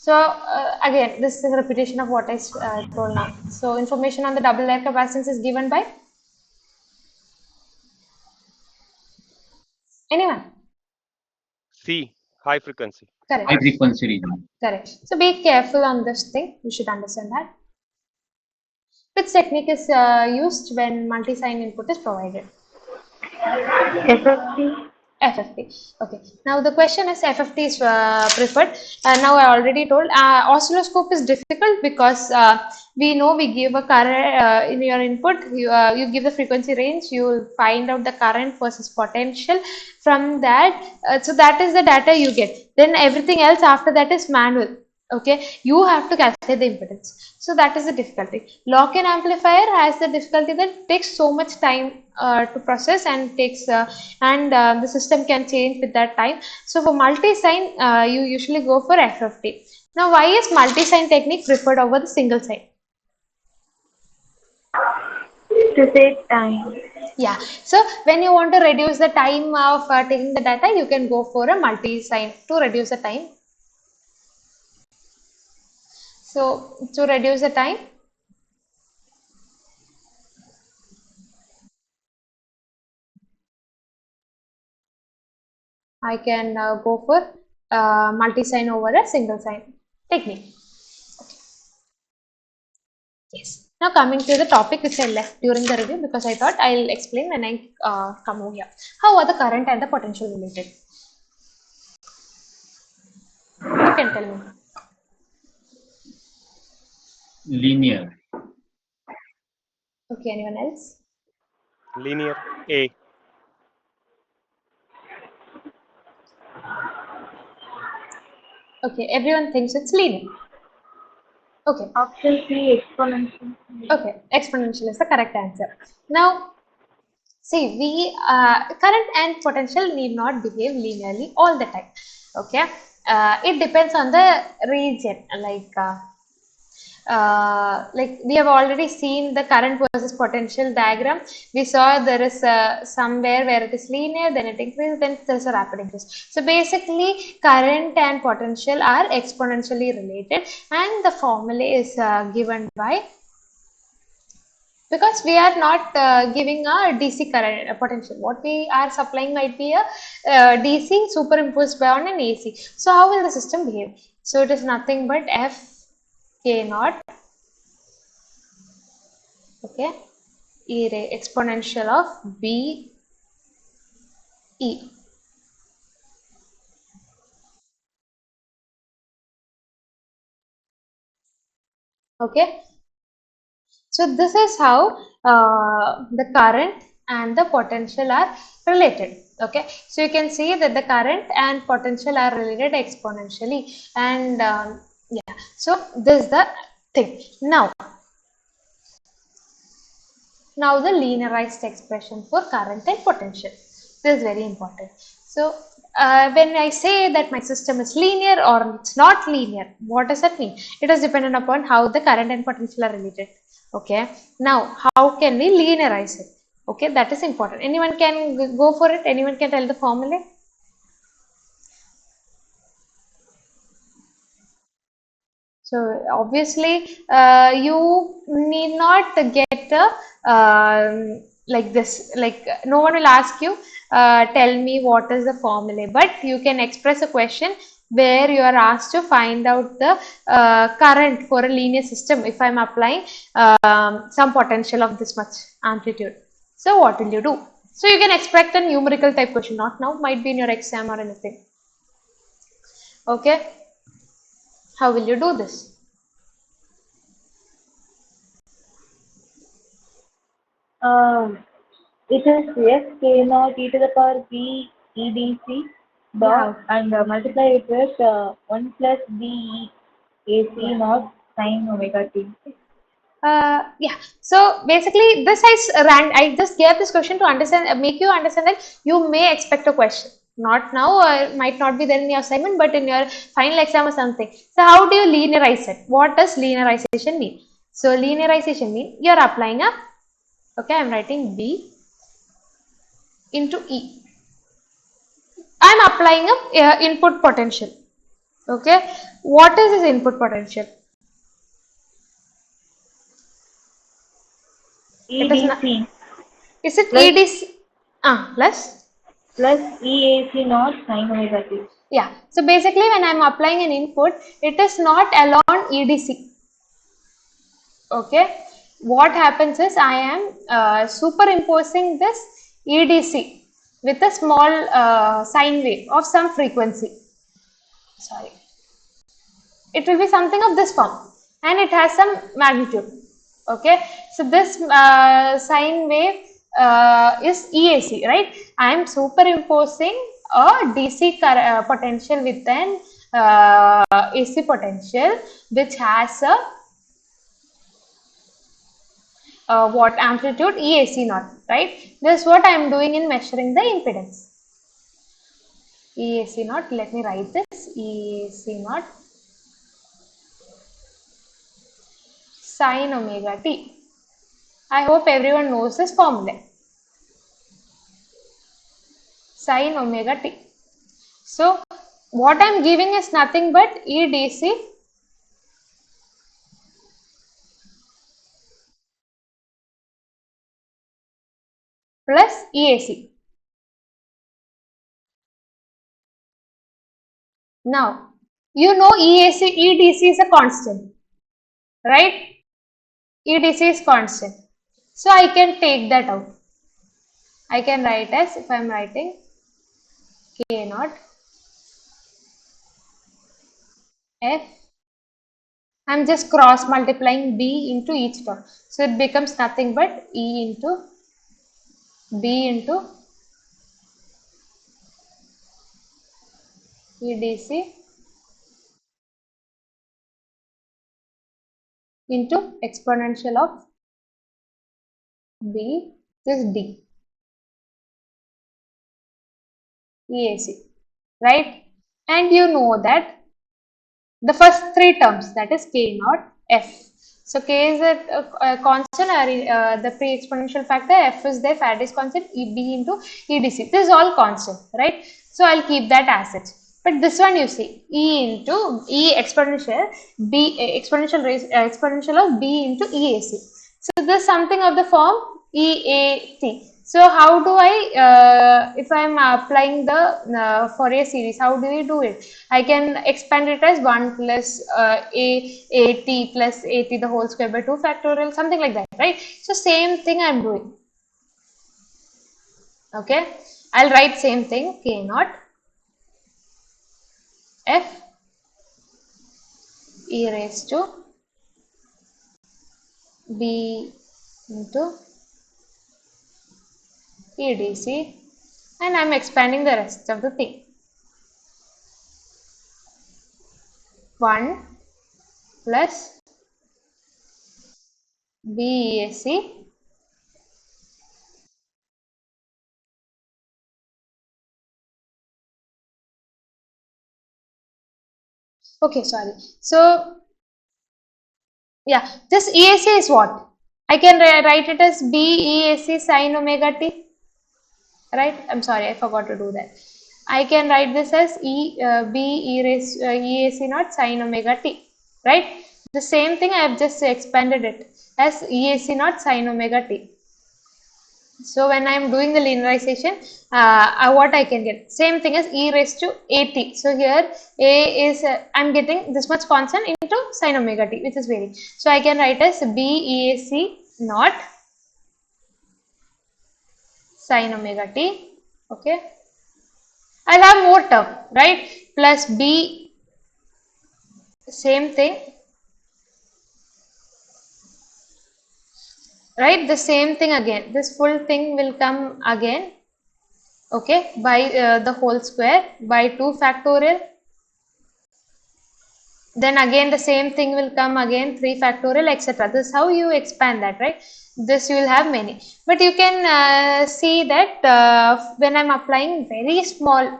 So again, this is a repetition of what I told now. So information on the double layer capacitance is given by anyone? C. High frequency. Correct. High frequency region. Correct. So be careful on this thing. You should understand that. Which technique is used when multi-sign input is provided? FFT. FFT. Okay. Now the question is FFT is preferred. Now I already told oscilloscope is difficult because we know we give a current in your input. You give the frequency range. You will find out the current versus potential. From that, so that is the data you get. Then everything else after that is manual. Okay, you have to calculate the impedance. So that is the difficulty. Lock-in amplifier has the difficulty that takes so much time to process and takes the system can change with that time. So for multi-sign, you usually go for FFT. Now, why is multi-sign technique preferred over the single sign? To save time. Yeah, so when you want to reduce the time of taking the data, you can go for a multi-sign to reduce the time. So to reduce the time, I can go for multi-sign over a single sign technique. Yes. Now coming to the topic which I left during the review because I thought I'll explain when I come over here. How are the current and the potential related? You can tell me. Linear. Okay, anyone else? Linear. A. Okay, everyone thinks it's linear. Okay, Option C, exponential. okay, exponential is the correct answer. Now, see, we current and potential need not behave linearly all the time. Okay, it depends on the region. Like we have already seen the current versus potential diagram. We saw there is somewhere where it is linear, then it increases, then there is a rapid increase. So basically, current and potential are exponentially related, and the formula is given by, because we are not giving a DC current potential. What we are supplying might be a DC superimposed by on an AC. So how will the system behave? So it is nothing but F K naught, okay, exponential of B E. Okay, so this is how the current and the potential are related. Okay, so you can see that the current and potential are related exponentially, and yeah, so this is the thing. Now the linearized expression for current and potential. This is very important. So when I say that my system is linear or it's not linear, what does that mean? It is dependent upon how the current and potential are related. Okay. Now, how can we linearize it? Okay, that is important. Anyone can go for it? Anyone can tell the formula? So obviously, you need not get like this. Like no one will ask you, tell me what is the formula, but you can express a question where you are asked to find out the current for a linear system. If I am applying some potential of this much amplitude, so what will you do? So you can expect a numerical type question. Not now, might be in your exam or anything. Okay, how will you do this? It is S K naught e to the power B E D C dot Yeah. and multiply it with 1 plus B E A C naught sine omega t. Yeah, so basically this I just gave this question to understand, make you understand that you may expect a question, not now or might not be there in your assignment, but in your final exam or something. So how do you linearize it? What does linearization mean? So linearization means you are applying a, okay, I am writing B into E. I am applying a input potential. Okay, what is this input potential? It is not, EDC is it plus EDC plus? plus EAC naught sine omega t. Yeah, so basically when I am applying an input, it is not alone EDC. Okay, what happens is I am superimposing this EDC with a small sine wave of some frequency. Sorry, it will be something of this form and it has some magnitude. Okay, so this sine wave is EAC, right? I am superimposing a DC potential with an AC potential which has a what amplitude EAC naught, right? This is what I am doing in measuring the impedance. EAC naught, let me write this, EAC naught sin omega t. I hope everyone knows this formula. Sin omega t. So what I am giving is nothing but EDC plus EAC. Now, you know EDC is a constant, right? EDC is constant. So I can take that out. I can write as, if I am writing K naught F, I am just cross multiplying B into each term. So it becomes nothing but E into B into EDC into exponential of B, this D, EAC, right? And you know that the first three terms, that is K naught F. So K is a constant, the pre-exponential factor, F is there, Faraday is constant, B into EDC. This is all constant, right? So I'll keep that as it. But this one you see, E into E exponential, B exponential of B into EAC. So this is something of the form EAT. So how do I, if I am applying the Fourier series, how do we do it? I can expand it as 1 plus AT plus AT the whole square by 2 factorial, something like that, right? So same thing I am doing. Okay, I'll write same thing, K naught F e raised to B into EDC, and I am expanding the rest of the thing. 1 plus BEAC okay, sorry. So yeah, this EAC is what? I can write it as BEAC sin omega t, right? I'm sorry, I forgot to do that. I can write this as EAC naught sin omega t, right? The same thing I have just expanded it as EAC naught sin omega t. So when I am doing the linearization, what I can get? Same thing as e raised to at. So here a is, I am getting this much constant into sin omega t, which is varying. So I can write as BEAC naught sin omega t. Okay. I'll have more term, right? Plus B, same thing. Right, the same thing again, this full thing will come again, okay, by the whole square by 2 factorial, then again the same thing will come again 3 factorial, etc. This is how you expand that, right? This you will have many, but you can see that when I am applying very small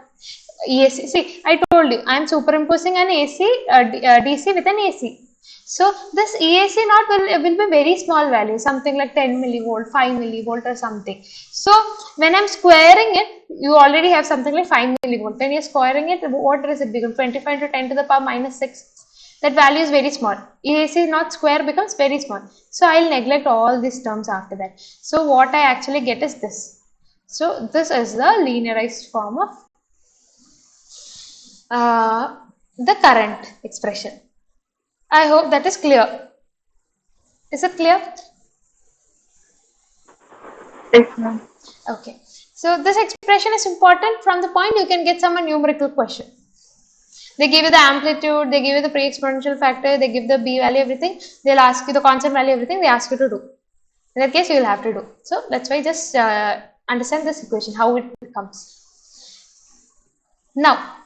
EAC, see I told you I am superimposing an AC DC with an AC. So this EAC naught will be very small value, something like 10 millivolt, 5 millivolt or something. So when I'm squaring it, you already have something like 5 millivolt. When you're squaring it, what does it become? 25 to 10 to the power minus 6. That value is very small. EAC naught square becomes very small. So I'll neglect all these terms after that. So what I actually get is this. So this is the linearized form of the current expression. I hope that is clear. Is it clear? Yes, ma'am. Okay. So this expression is important. From the point you can get some numerical question. They give you the amplitude, they give you the pre-exponential factor, they give the B value, everything. They'll ask you the constant value, everything they ask you to do. In that case, you will have to do. So that's why just understand this equation, how it comes. Now,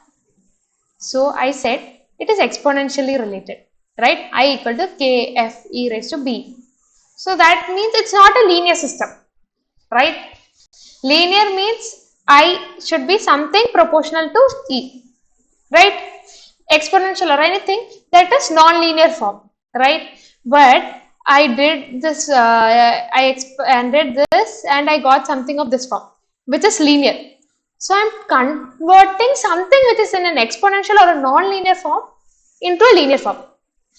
So I said it is exponentially related, right? I equal to kf e raised to b. So that means it's not a linear system, right? Linear means I should be something proportional to e, right? Exponential or anything that is non-linear form, right? But I did this, I expanded this and I got something of this form, which is linear. So I'm converting something which is in an exponential or a non-linear form into a linear form.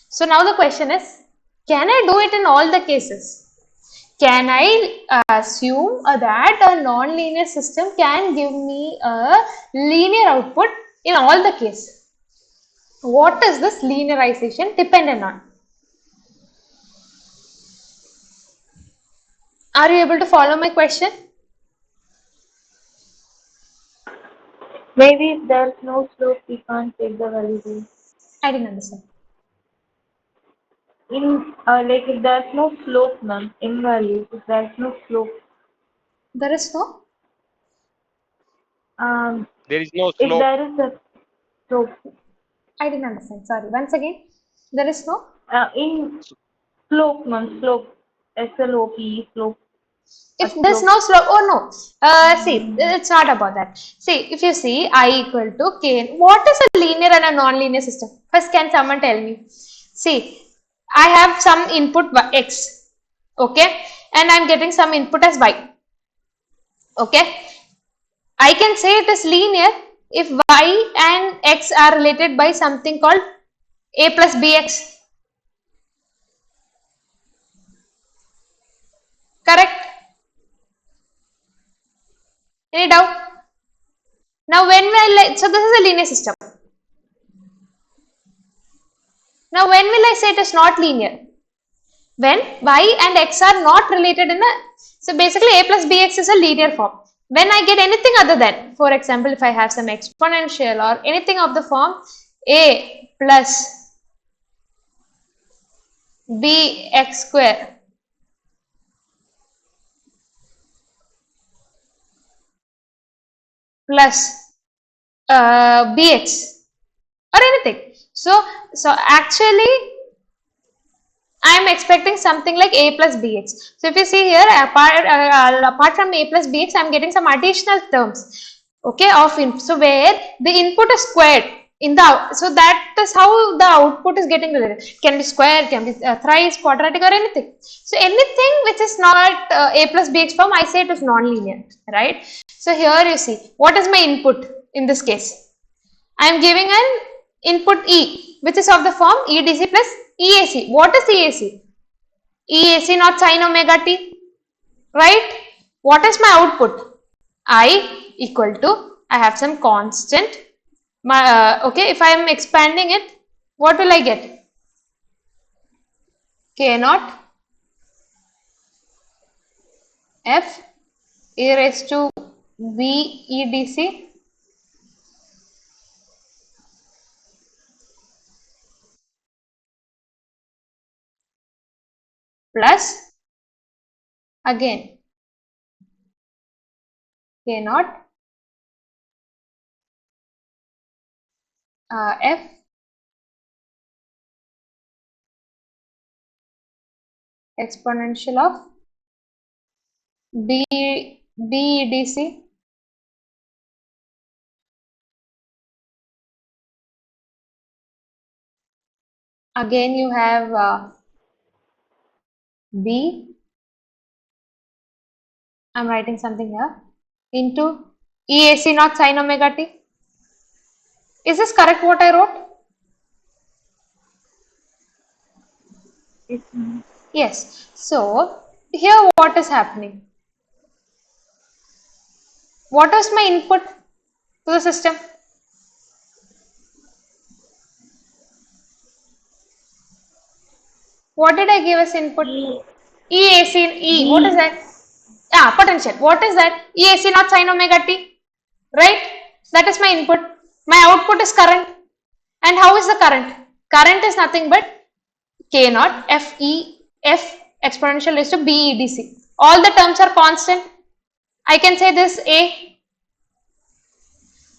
So now the question is, can I do it in all the cases? Can I assume that a non-linear system can give me a linear output in all the cases? What is this linearization dependent on? Are you able to follow my question? Maybe if there's no slope, we can't take the value. I didn't understand. In like if there's no slope, ma'am, in values, if there's no slope, There is no? There is no if slope. there is a slope, I didn't understand. Sorry. Once again, there is no? in slope, ma'am, slope, SLOP, slope, a If there's slope. no slope, oh no. See, it's not about that. See, if you see I equal to k, what is a linear and a non-linear system? First, can someone tell me? See, I have some input x, okay, and I'm getting some input as y, okay. I can say it is linear if y and x are related by something called a plus bx. Correct? Any doubt? Now when will so this is a linear system. Now when will I say it is not linear? When y and x are not related in a, so basically a plus bx is a linear form. When I get anything other than, for example, if I have some exponential or anything of the form a plus bx square plus bx or anything. So actually I am expecting something like a plus bx. So if you see here, apart from a plus bx, I am getting some additional terms, okay, of input. So where the input is squared in the, so that is how the output is getting related. Can be square, can be thrice, quadratic or anything. So anything which is not a plus bx form, I say it is non-linear, right? So here you see, what is my input in this case? I am giving an input E, which is of the form EDC plus EAC. What is EAC? EAC not sine omega t, right? What is my output? I equal to, I have some constant. Okay, if I am expanding it, what will I get? K naught F e raised to V EDC plus again K naught F exponential of BEDC again you have B, I'm writing something here, into EAC not sine omega t. Is this correct what I wrote? Yes. So here what is happening? What is my input to the system? What did I give as input? EAC, E. What is that? Potential. What is that? EAC not sine omega t. Right? That is my input. My output is current. And how is the current? Current is nothing but K naught F exponential raised to BEDC. All the terms are constant. I can say this A.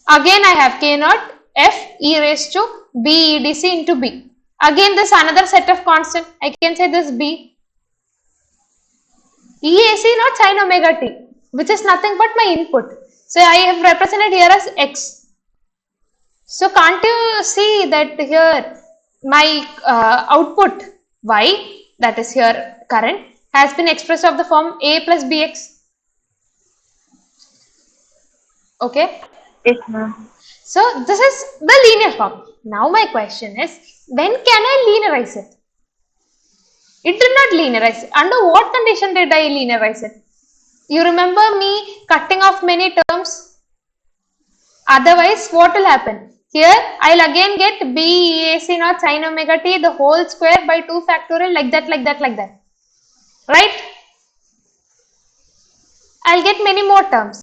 Again I have K naught f e raised to b edc into b. Again, this another set of constant. I can say this b. EAC not sin omega t, which is nothing but my input. So I have represented here as x. So can't you see that here my output y, that is here current, has been expressed of the form a plus bx. Okay. Yes, ma'am. So this is the linear form. Now my question is, when can I linearize it? It did not linearize. Under what condition did I linearize it? You remember me cutting off many terms? Otherwise, what will happen? Here, I'll again get b EAC naught sin omega t the whole square by 2 factorial like that, like that, like that. Right? I'll get many more terms.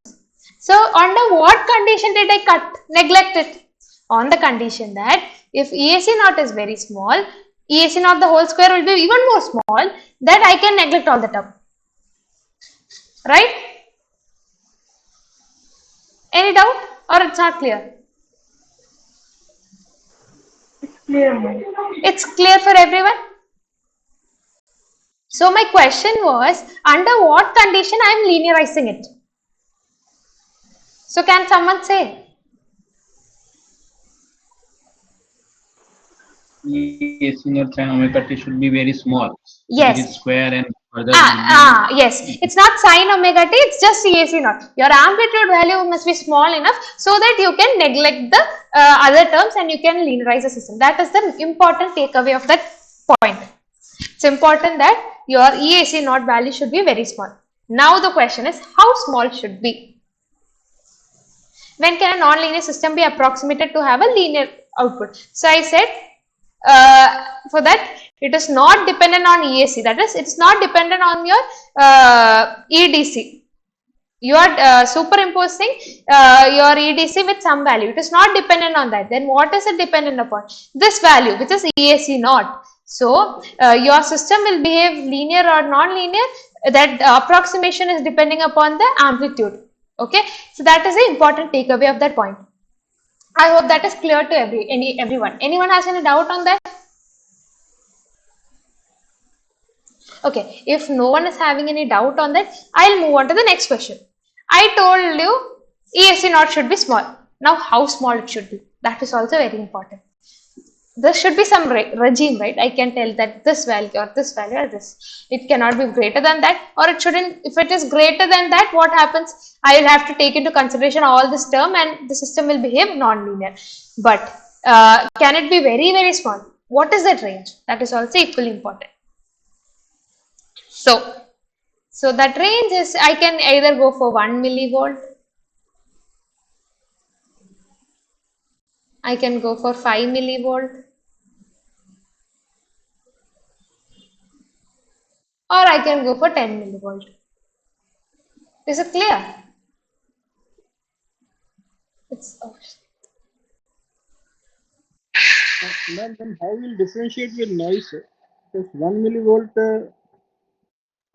So, under what condition did I neglect it? On the condition that if EAC naught is very small, EAC naught the whole square will be even more small, that I can neglect all the term. Right? Any doubt or it's not clear? It's clear, ma'am. It's clear for everyone? So my question was, under what condition I am linearizing it? So can someone say? Yes, in your sin omega t should be very small. Yes. It is square and further. Yes. It's not sin omega t, it's just EAC naught. Your amplitude value must be small enough so that you can neglect the other terms and you can linearize the system. That is the important takeaway of that point. It's important that your EAC naught value should be very small. Now the question is, how small should be? When can a non-linear system be approximated to have a linear output? So I said for that it is not dependent on EAC, that is it's not dependent on your EDC. You are superimposing your EDC with some value. It is not dependent on that. Then what is it dependent upon? This value, which is EAC naught. So your system will behave linear or non-linear. That approximation is depending upon the amplitude. Okay, so that is the important takeaway of that point. I hope that is clear to everyone. Anyone has any doubt on that? Okay, if no one is having any doubt on that, I'll move on to the next question. I told you ESC naught should be small. Now, how small it should be? That is also very important. There should be some regime, right? I can tell that this value or this value or this. It cannot be greater than that, or it shouldn't. If it is greater than that, what happens? I will have to take into consideration all this term and the system will behave non-linear. But can it be very, very small? What is that range? That is also equally important. So that range is, I can either go for 1 millivolt, I can go for 5 millivolt, or I can go for 10 millivolt. Is it clear? It's Ma'am, then how will differentiate with noise? Because 1 millivolt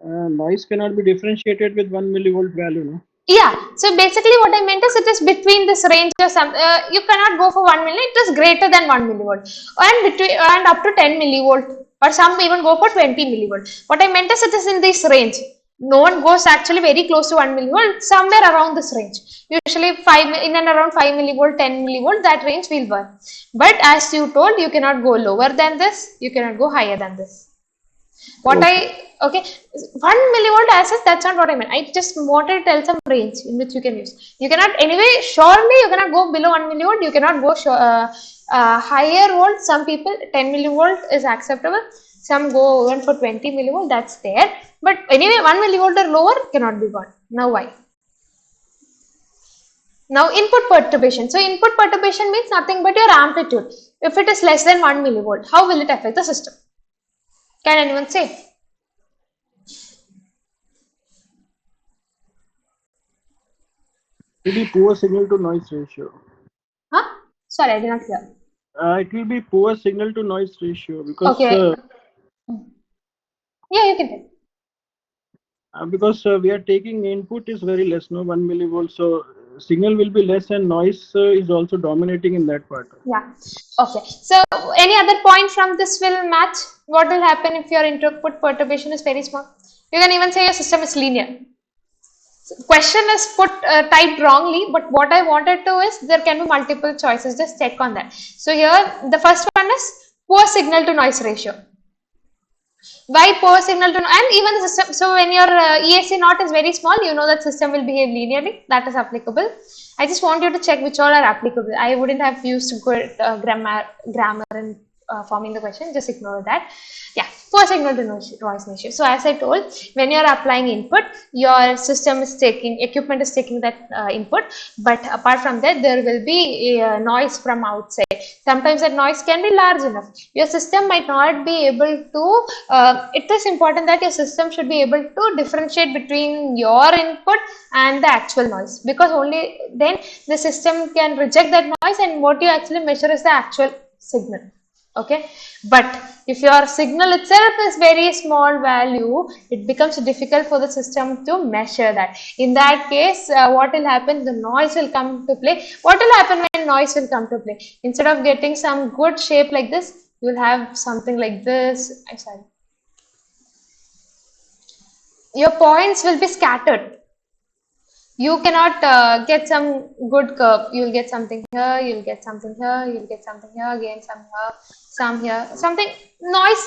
noise cannot be differentiated with 1 millivolt value, no? Yeah, so basically what I meant is it is between this range of some, you cannot go for 1 milli, it is greater than 1 millivolt and up to 10 millivolt, or some even go for 20 millivolt. What I meant is it is in this range. No one goes actually very close to 1 millivolt, somewhere around this range. Usually in and around 5 millivolt, 10 millivolt, that range will work. But as you told, you cannot go lower than this, you cannot go higher than this. What okay, 1 millivolt as such, that's not what I meant. I just wanted to tell some range in which you can use. You cannot, anyway, surely you cannot go below 1 millivolt, you cannot go higher volt. Some people, 10 millivolt is acceptable. Some go even for 20 millivolt, that's there. But anyway, 1 millivolt or lower cannot be gone. Now why? Now input perturbation. So input perturbation means nothing but your amplitude. If it is less than 1 millivolt, how will it affect the system? Can anyone say? It will be poor signal to noise ratio. Huh? Sorry, I did not hear. It will be poor signal to noise ratio because Okay. Yeah, you can tell. because we are taking input is very less, no, 1 millivolt. So signal will be less and noise is also dominating in that part. Yeah. Okay. So any other point from this will match? What will happen if your input perturbation is very small? You can even say your system is linear. Question is typed wrongly, but what I wanted to is there can be multiple choices. Just check on that. So here the first one is poor signal to noise ratio. Why poor signal to and even the system. So when your ESC naught is very small, you know that system will behave linearly. That is applicable. I just want you to check which all are applicable. I wouldn't have used good grammar in forming the question. Just ignore that. Yeah, poor signal to noise ratio. So as I told, when you are applying input, your system is taking equipment is taking that input. But apart from that, there will be noise from outside. Sometimes that noise can be large enough. Your system might not be able to. It is important that your system should be able to differentiate between your input and the actual noise, because only then the system can reject that noise, and what you actually measure is the actual signal. Okay, but if your signal itself is very small value, it becomes difficult for the system to measure that. In that case, what will happen? The noise will come to play. What will happen when noise will come to play? Instead of getting some good shape like this, you will have something like this. I'm sorry. Your points will be scattered. You cannot get some good curve. You will get something here, you will get something here, you will get something here, again some here, something noise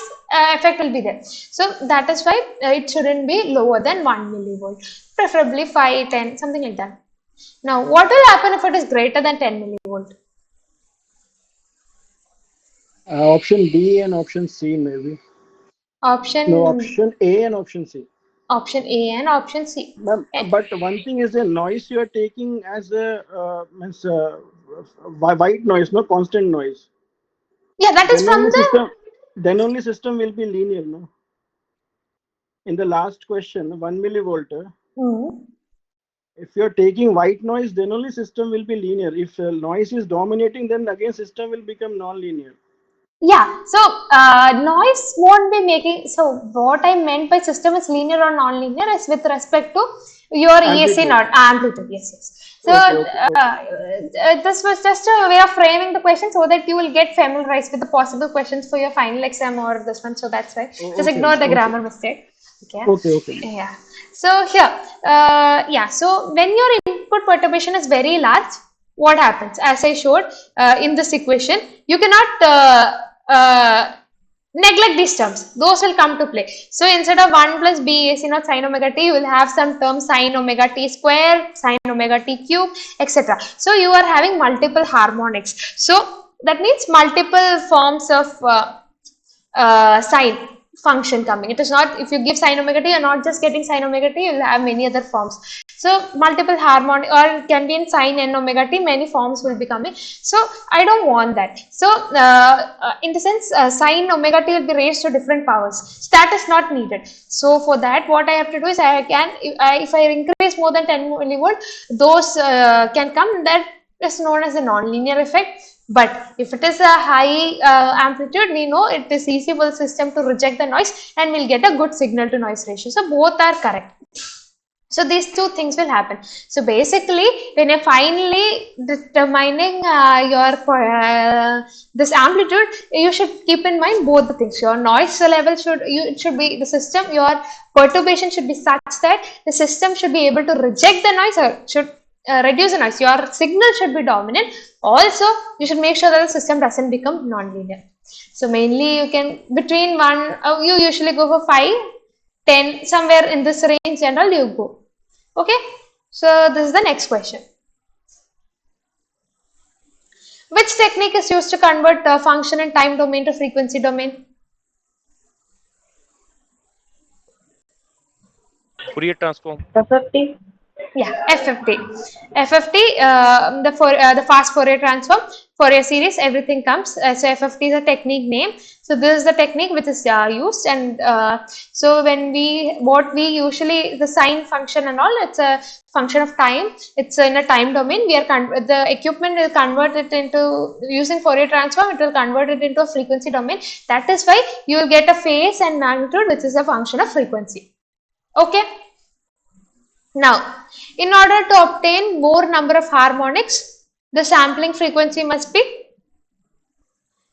effect will be there. So that is why it shouldn't be lower than 1 millivolt, preferably 5, 10, something like that. Now, what will happen if it is greater than 10 millivolt? Option B and option C maybe. No, option A and option C. Option A and option C. But one thing is the noise you are taking as a white noise, no constant noise. Yeah, that is then from only the system. Then only system will be linear, no. In the last question, 1 millivolt. If you are taking white noise, then only system will be linear. If noise is dominating, then again system will become non-linear. Yeah, so noise won't be making. So what I meant by system is linear or non-linear is with respect to your ESC not amplitude. Yes. So this was just a way of framing the question so that you will get familiarized with the possible questions for your final exam or this one. So that's why. Just ignore the grammar mistake. Okay. Yeah. So here, yeah. So when your input perturbation is very large, what happens? As I showed in this equation, you cannot neglect these terms. Those will come to play. So instead of 1 plus b AC naught sin omega t, you will have some terms sin omega t square, sin omega t cube, etc. So you are having multiple harmonics. So that means multiple forms of sine function coming. It is not, if you give sin omega t, you are not just getting sin omega t, you will have many other forms. So multiple harmonic, or it can be in sin n omega t, many forms will be coming. So I don't want that. So in the sense, sin omega t will be raised to different powers. So that is not needed. So for that, what I have to do is if I increase more than 10 millivolt, those can come. That is known as a non-linear effect. But if it is a high amplitude, we know it is easy for the system to reject the noise and we'll get a good signal to noise ratio. So both are correct. So these two things will happen. So basically, when you're finally determining this amplitude, you should keep in mind both the things. Your noise level should be the system. Your perturbation should be such that the system should be able to reject the noise or should reduce the noise. Your signal should be dominant. Also, you should make sure that the system doesn't become non-linear. So mainly you can between you usually go for 5, 10, somewhere in this range and all you go. Okay, so this is the next question. Which technique is used to convert function and time domain to frequency domain? Fourier transform. FFT. Yeah, FFT. FFT, the fast Fourier transform, Fourier series, everything comes. So FFT is a technique name. So this is the technique which is used, and so when what we usually, the sine function and all, it's a function of time. It's in a time domain. The equipment will convert it into, using Fourier transform, it will convert it into a frequency domain. That is why you will get a phase and magnitude which is a function of frequency. Okay. Now, in order to obtain more number of harmonics, the sampling frequency must be.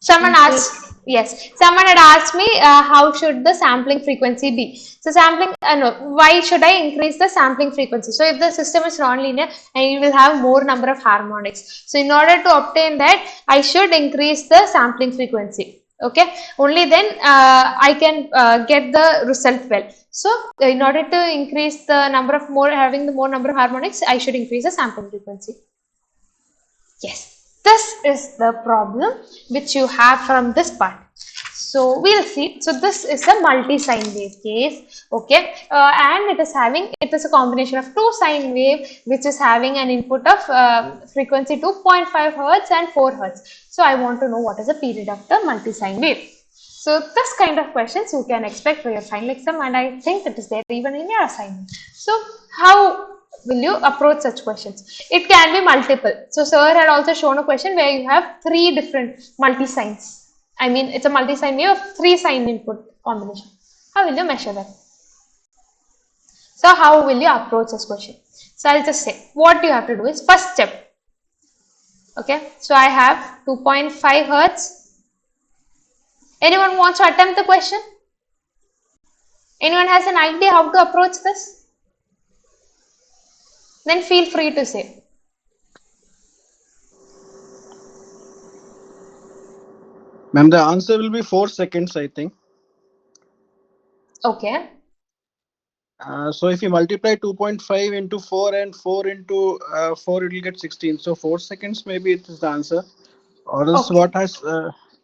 Someone asked, yes, someone had asked me how should the sampling frequency be. So sampling, no, why should I increase the sampling frequency? So if the system is non-linear and you will have more number of harmonics. So in order to obtain that, I should increase the sampling frequency. Okay, only then I can get the result well. So in order to increase the number of having the more number of harmonics, I should increase the sampling frequency. Yes, this is the problem which you have from this part. So we'll see. So this is a multi-sine wave case, okay, and it is a combination of two sine wave which is having an input of frequency 2.5 hertz and 4 hertz. So I want to know what is the period of the multi-sine wave. So this kind of questions you can expect for your final exam, and I think it is there even in your assignment. So how will you approach such questions? It can be multiple. So sir had also shown a question where you have three different multi-signs. I mean, it's a multi-sign wave of three sign input combination. How will you measure that? So how will you approach this question? So I'll just say what you have to do is first step. Okay, so I have 2.5 hertz. Anyone wants to attempt the question? Anyone has an idea how to approach this? Then feel free to say. Ma'am, the answer will be 4 seconds, I think. Okay. So if you multiply 2.5 into 4 and 4 into 4, it will get 16. So 4 seconds maybe it is the answer. Or else Okay. what has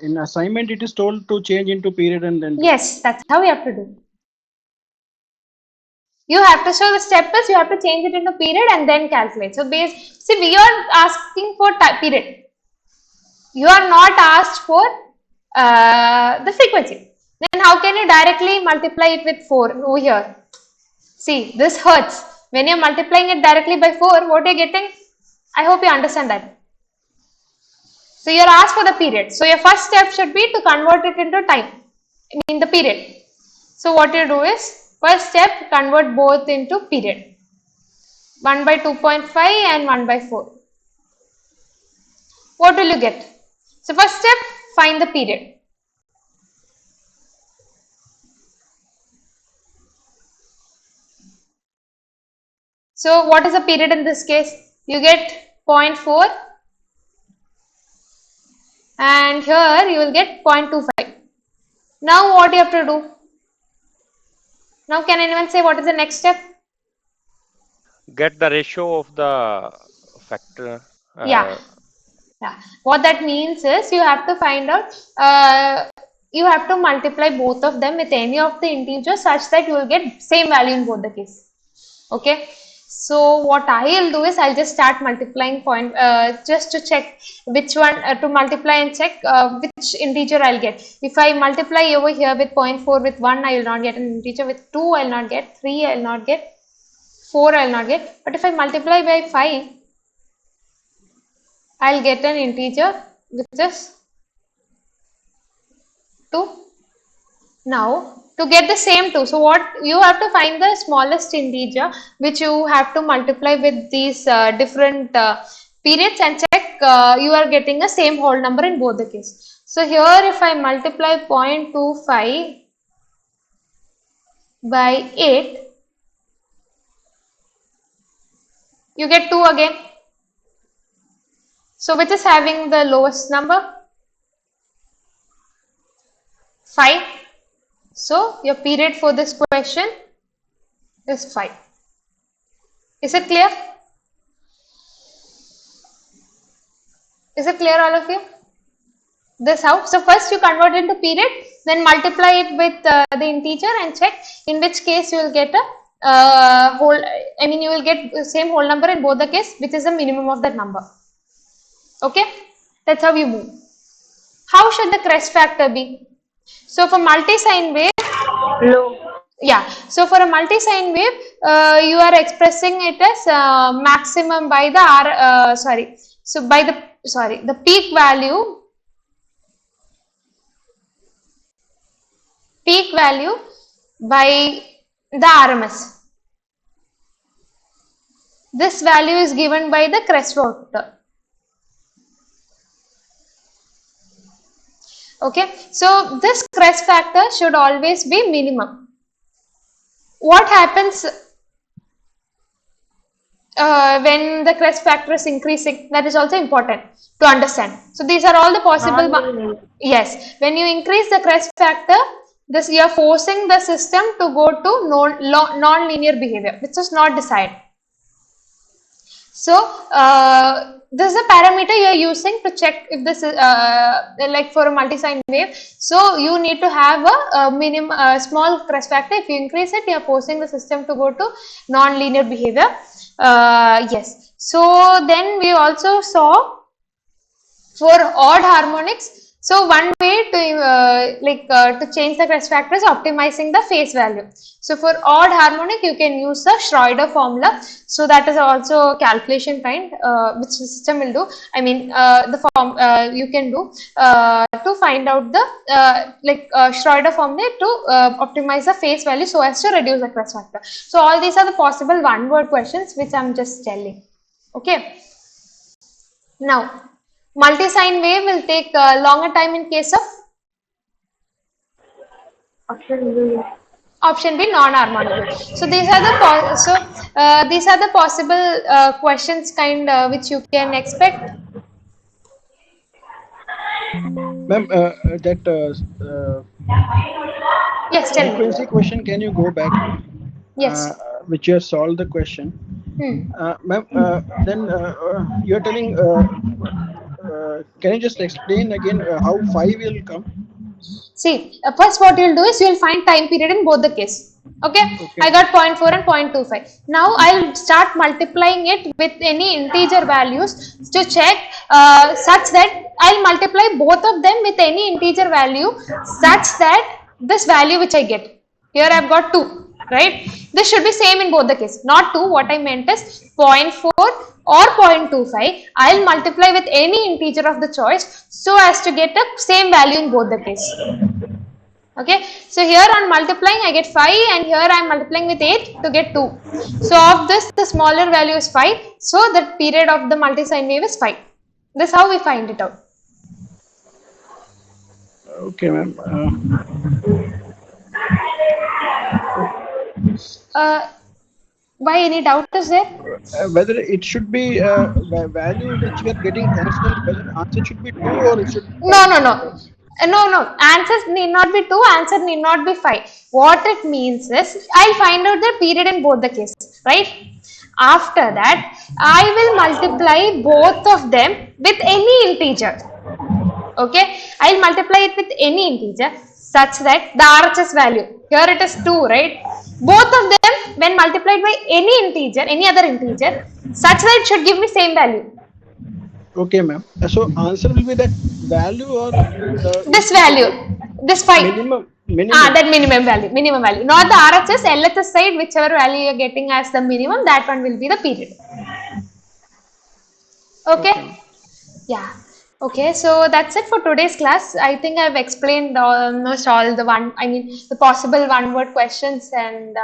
in assignment it is told to change into period and then. Yes, that's how you have to do. You have to show the step is you have to change it into period and then calculate. So see, we are asking for period. You are not asked for the frequency. Then how can you directly multiply it with 4 over here? See, this hertz. When you are multiplying it directly by 4, what you are getting? I hope you understand that. So you are asked for the period. So your first step should be to convert it into time. I mean the period. So what you do is, first step, convert both into period. 1 by 2.5 and 1 by 4. What will you get? So first step, find the period. So what is the period in this case? You get 0.4 and here you will get 0.25. Now what you have to do? Now can anyone say what is the next step? Get the ratio of the factor. Yeah. What that means is you have to find out, you have to multiply both of them with any of the integers such that you will get same value in both the case. Okay. So what I will do is I'll just start multiplying just to check which one to multiply and check which integer I'll get. If I multiply over here with 0.4 with 1, I will not get an integer. With 2, I will not get. 3, I will not get. 4, I will not get. But if I multiply by 5, I'll get an integer which is 2. Now to get the same 2, so what you have to find the smallest integer which you have to multiply with these different periods and check you are getting the same whole number in both the cases. So here if I multiply 0.25 by 8, you get 2 again. So which is having the lowest number? 5. So your period for this question is 5. Is it clear? Is it clear all of you? This how? So first you convert it into period, then multiply it with the integer and check in which case you will get a whole, I mean you will get the same whole number in both the case, which is the minimum of that number. Okay, that's how you move. How should the crest factor be? So for multi-sign wave, Low. yeah, so for a multi-sign wave, you are expressing it as maximum by the the peak value by the RMS. This value is given by the crest factor. Okay, so this crest factor should always be minimum. What happens when the crest factor is increasing? That is also important to understand. So these are all the possible. Yes, when you increase the crest factor, this you are forcing the system to go to non-linear behavior, which is not desired. So this is a parameter you are using to check if this is like for a multi-sign wave. So you need to have a minimum small crest factor. If you increase it, you are forcing the system to go to non-linear behavior. Yes. So then we also saw for odd harmonics. So one way to to change the crest factor is optimizing the phase value. So for odd harmonic, you can use the Schroeder formula. So that is also a calculation kind which the system will do. I mean the form you can do to find out the Schroeder formula to optimize the phase value so as to reduce the crest factor. So all these are the possible one-word questions which I am just telling. Okay. Now, multi-sign wave will take longer time in case of option B, non-harmonic wave. So these are the possible questions kind which you can expect. Ma'am, Yes, tell me. frequency question, can you go back? Yes. Which you have solved the question. Ma'am, then you're telling, can you just explain again how phi will come? See, first what you'll do is you'll find time period in both the case. Okay, I got 0.4 and 0.25. Now I'll start multiplying it with any integer values to check such that I'll multiply both of them with any integer value such that this value which I get. Here I've got 2, right? This should be same in both the case. Not 2, what I meant is 0.4 or 0.25. I'll multiply with any integer of the choice so as to get the same value in both the case. Okay, so here on multiplying I get 5 and here I am multiplying with 8 to get 2. So of this the smaller value is 5, so the period of the multi-sign wave is 5. This is how we find it out. Okay, ma'am. Why, any doubt is there? Whether it should be value which we are getting answer, whether answer should be 2 or it should be 5. No, answers need not be 2, answer need not be 5. What it means is, I'll find out the period in both the cases, right? After that, I will multiply both of them with any integer. Okay, I'll multiply it with any integer such that the RHS value, here it is 2, right? Both of them when multiplied by any integer, any other integer, such that it should give me same value. Okay, ma'am. So answer will be that value or this value, this 5. Minimum. That minimum value, not the RHS, LHS side, whichever value you are getting as the minimum, that one will be the period. Okay. Yeah. Okay, so that's it for today's class. I think I've explained almost all the possible one-word questions and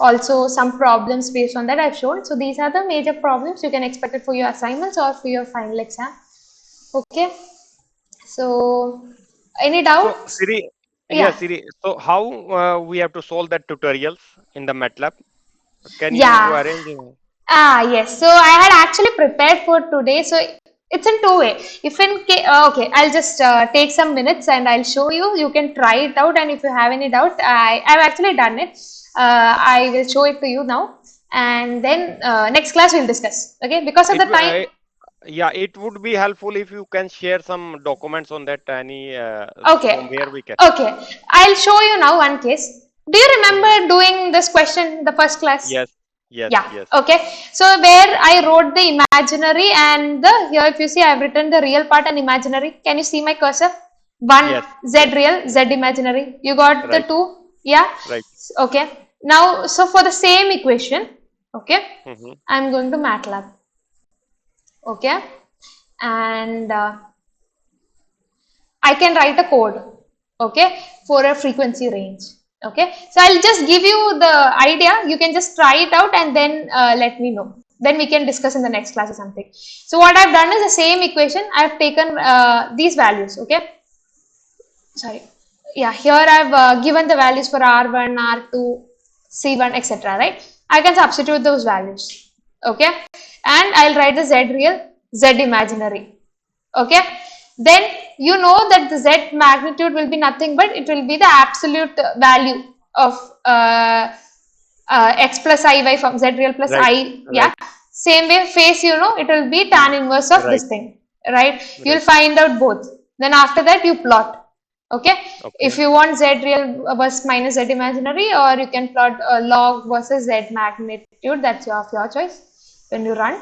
also some problems based on that I've shown. So these are the major problems you can expect it for your assignments or for your final exam. Okay. So, any doubt? So, Siri, yeah, Siri. So how we have to solve that tutorials in the MATLAB? Can you arrange? Yes. So I had actually prepared for today. So it's in 2 ways. If in case, okay, I'll just take some minutes and I'll show you. You can try it out, and if you have any doubt, I've actually done it. I will show it to you now, and then next class we'll discuss. Okay, because of the time. Yeah, it would be helpful if you can share some documents on that. Any from where we can. Okay, I'll show you now one case. Do you remember doing this question in the first class? Yes. Yes. Okay. So where I wrote the imaginary and here if you see I have written the real part and imaginary. Can you see my cursor? One Z real, Z imaginary. You got the 2? Yeah. Right. Okay. Now, so for the same equation, okay, I'm going to MATLAB. Okay, and I can write a code, okay, for a frequency range. Okay, so I'll just give you the idea. You can just try it out and then let me know. Then we can discuss in the next class or something. So what I've done is the same equation. I've taken these values. Okay. Sorry. Yeah, here I've given the values for R1, R2, C1, etc. Right? I can substitute those values. Okay. And I'll write the Z real, Z imaginary. Okay. Then you know that the Z magnitude will be nothing but it will be the absolute value of x plus I from Z real plus Right. I. Yeah. Right. Same way face, you know, it will be tan inverse of this Right. thing. Right. You'll Right. find out both. Then after that you plot. Okay. Okay. If you want Z real versus minus Z imaginary, or you can plot log versus Z magnitude, that's your choice. When you run,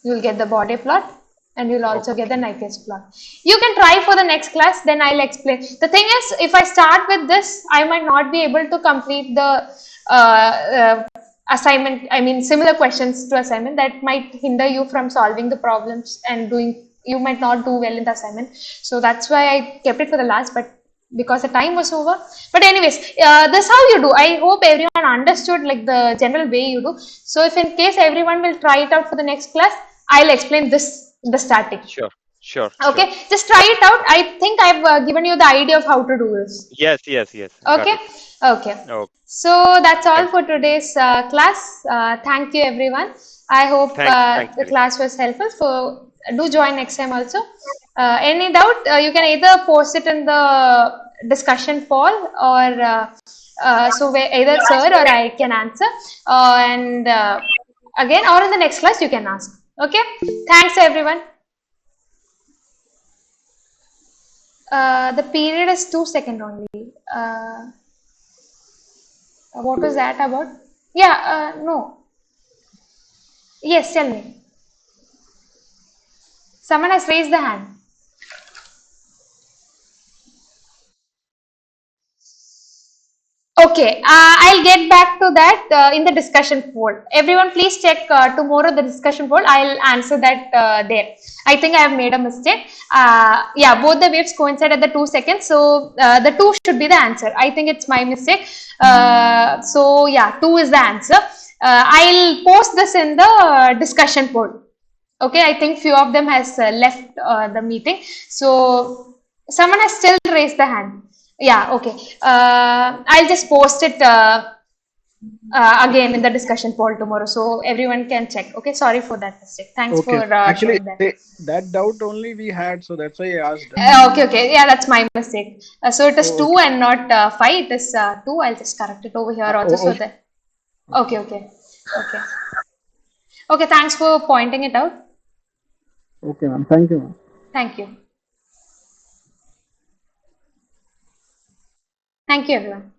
you'll get the body plot and you'll also get the Nyquist plot. You can try for the next class, then I'll explain. The thing is, if I start with this, I might not be able to complete the assignment, I mean similar questions to assignment. That might hinder you from solving the problems and doing, you might not do well in the assignment. So that's why I kept it for the last, but because the time was over. But anyways, this how you do. I hope everyone understood like the general way you do. So if in case everyone will try it out for the next class, I'll explain this in the starting. Sure. Sure. Okay, Sure. just try it out. I think I've given you the idea of how to do this. Yes. Yes. Yes. Got Okay. it. Okay. Okay. So that's all Thank, for today's class. Thank you, everyone. I hope thanks, the Siri. class was helpful. So do join next time also. Any doubt, you can either post it in the discussion poll, or so where either sir or I can answer. And again, or in the next class you can ask. Okay. Thanks, everyone. The period is 2 seconds only. What was that about? Yeah, no. Yes, tell me. Someone has raised the hand. Okay, I'll get back to that in the discussion poll. Everyone, please check tomorrow the discussion poll. I'll answer that there. I think I have made a mistake. Yeah, both the waves coincide at the 2 seconds. So the 2 should be the answer. I think it's my mistake. So yeah, 2 is the answer. I'll post this in the discussion poll. Okay, I think few of them has left the meeting. So someone has still raised the hand. Yeah, okay. I'll just post it again in the discussion poll tomorrow, so everyone can check. Okay, sorry for that mistake. Thanks Okay. for Actually, showing that. that doubt only we had, so that's why I asked. Okay, yeah, that's my mistake. So it is Oh, 2 and not 5. It is 2. I'll just correct it over here also. So okay. that. Okay. Okay, thanks for pointing it out. Okay, ma'am. Thank you, ma'am. Thank you. Thank you, everyone.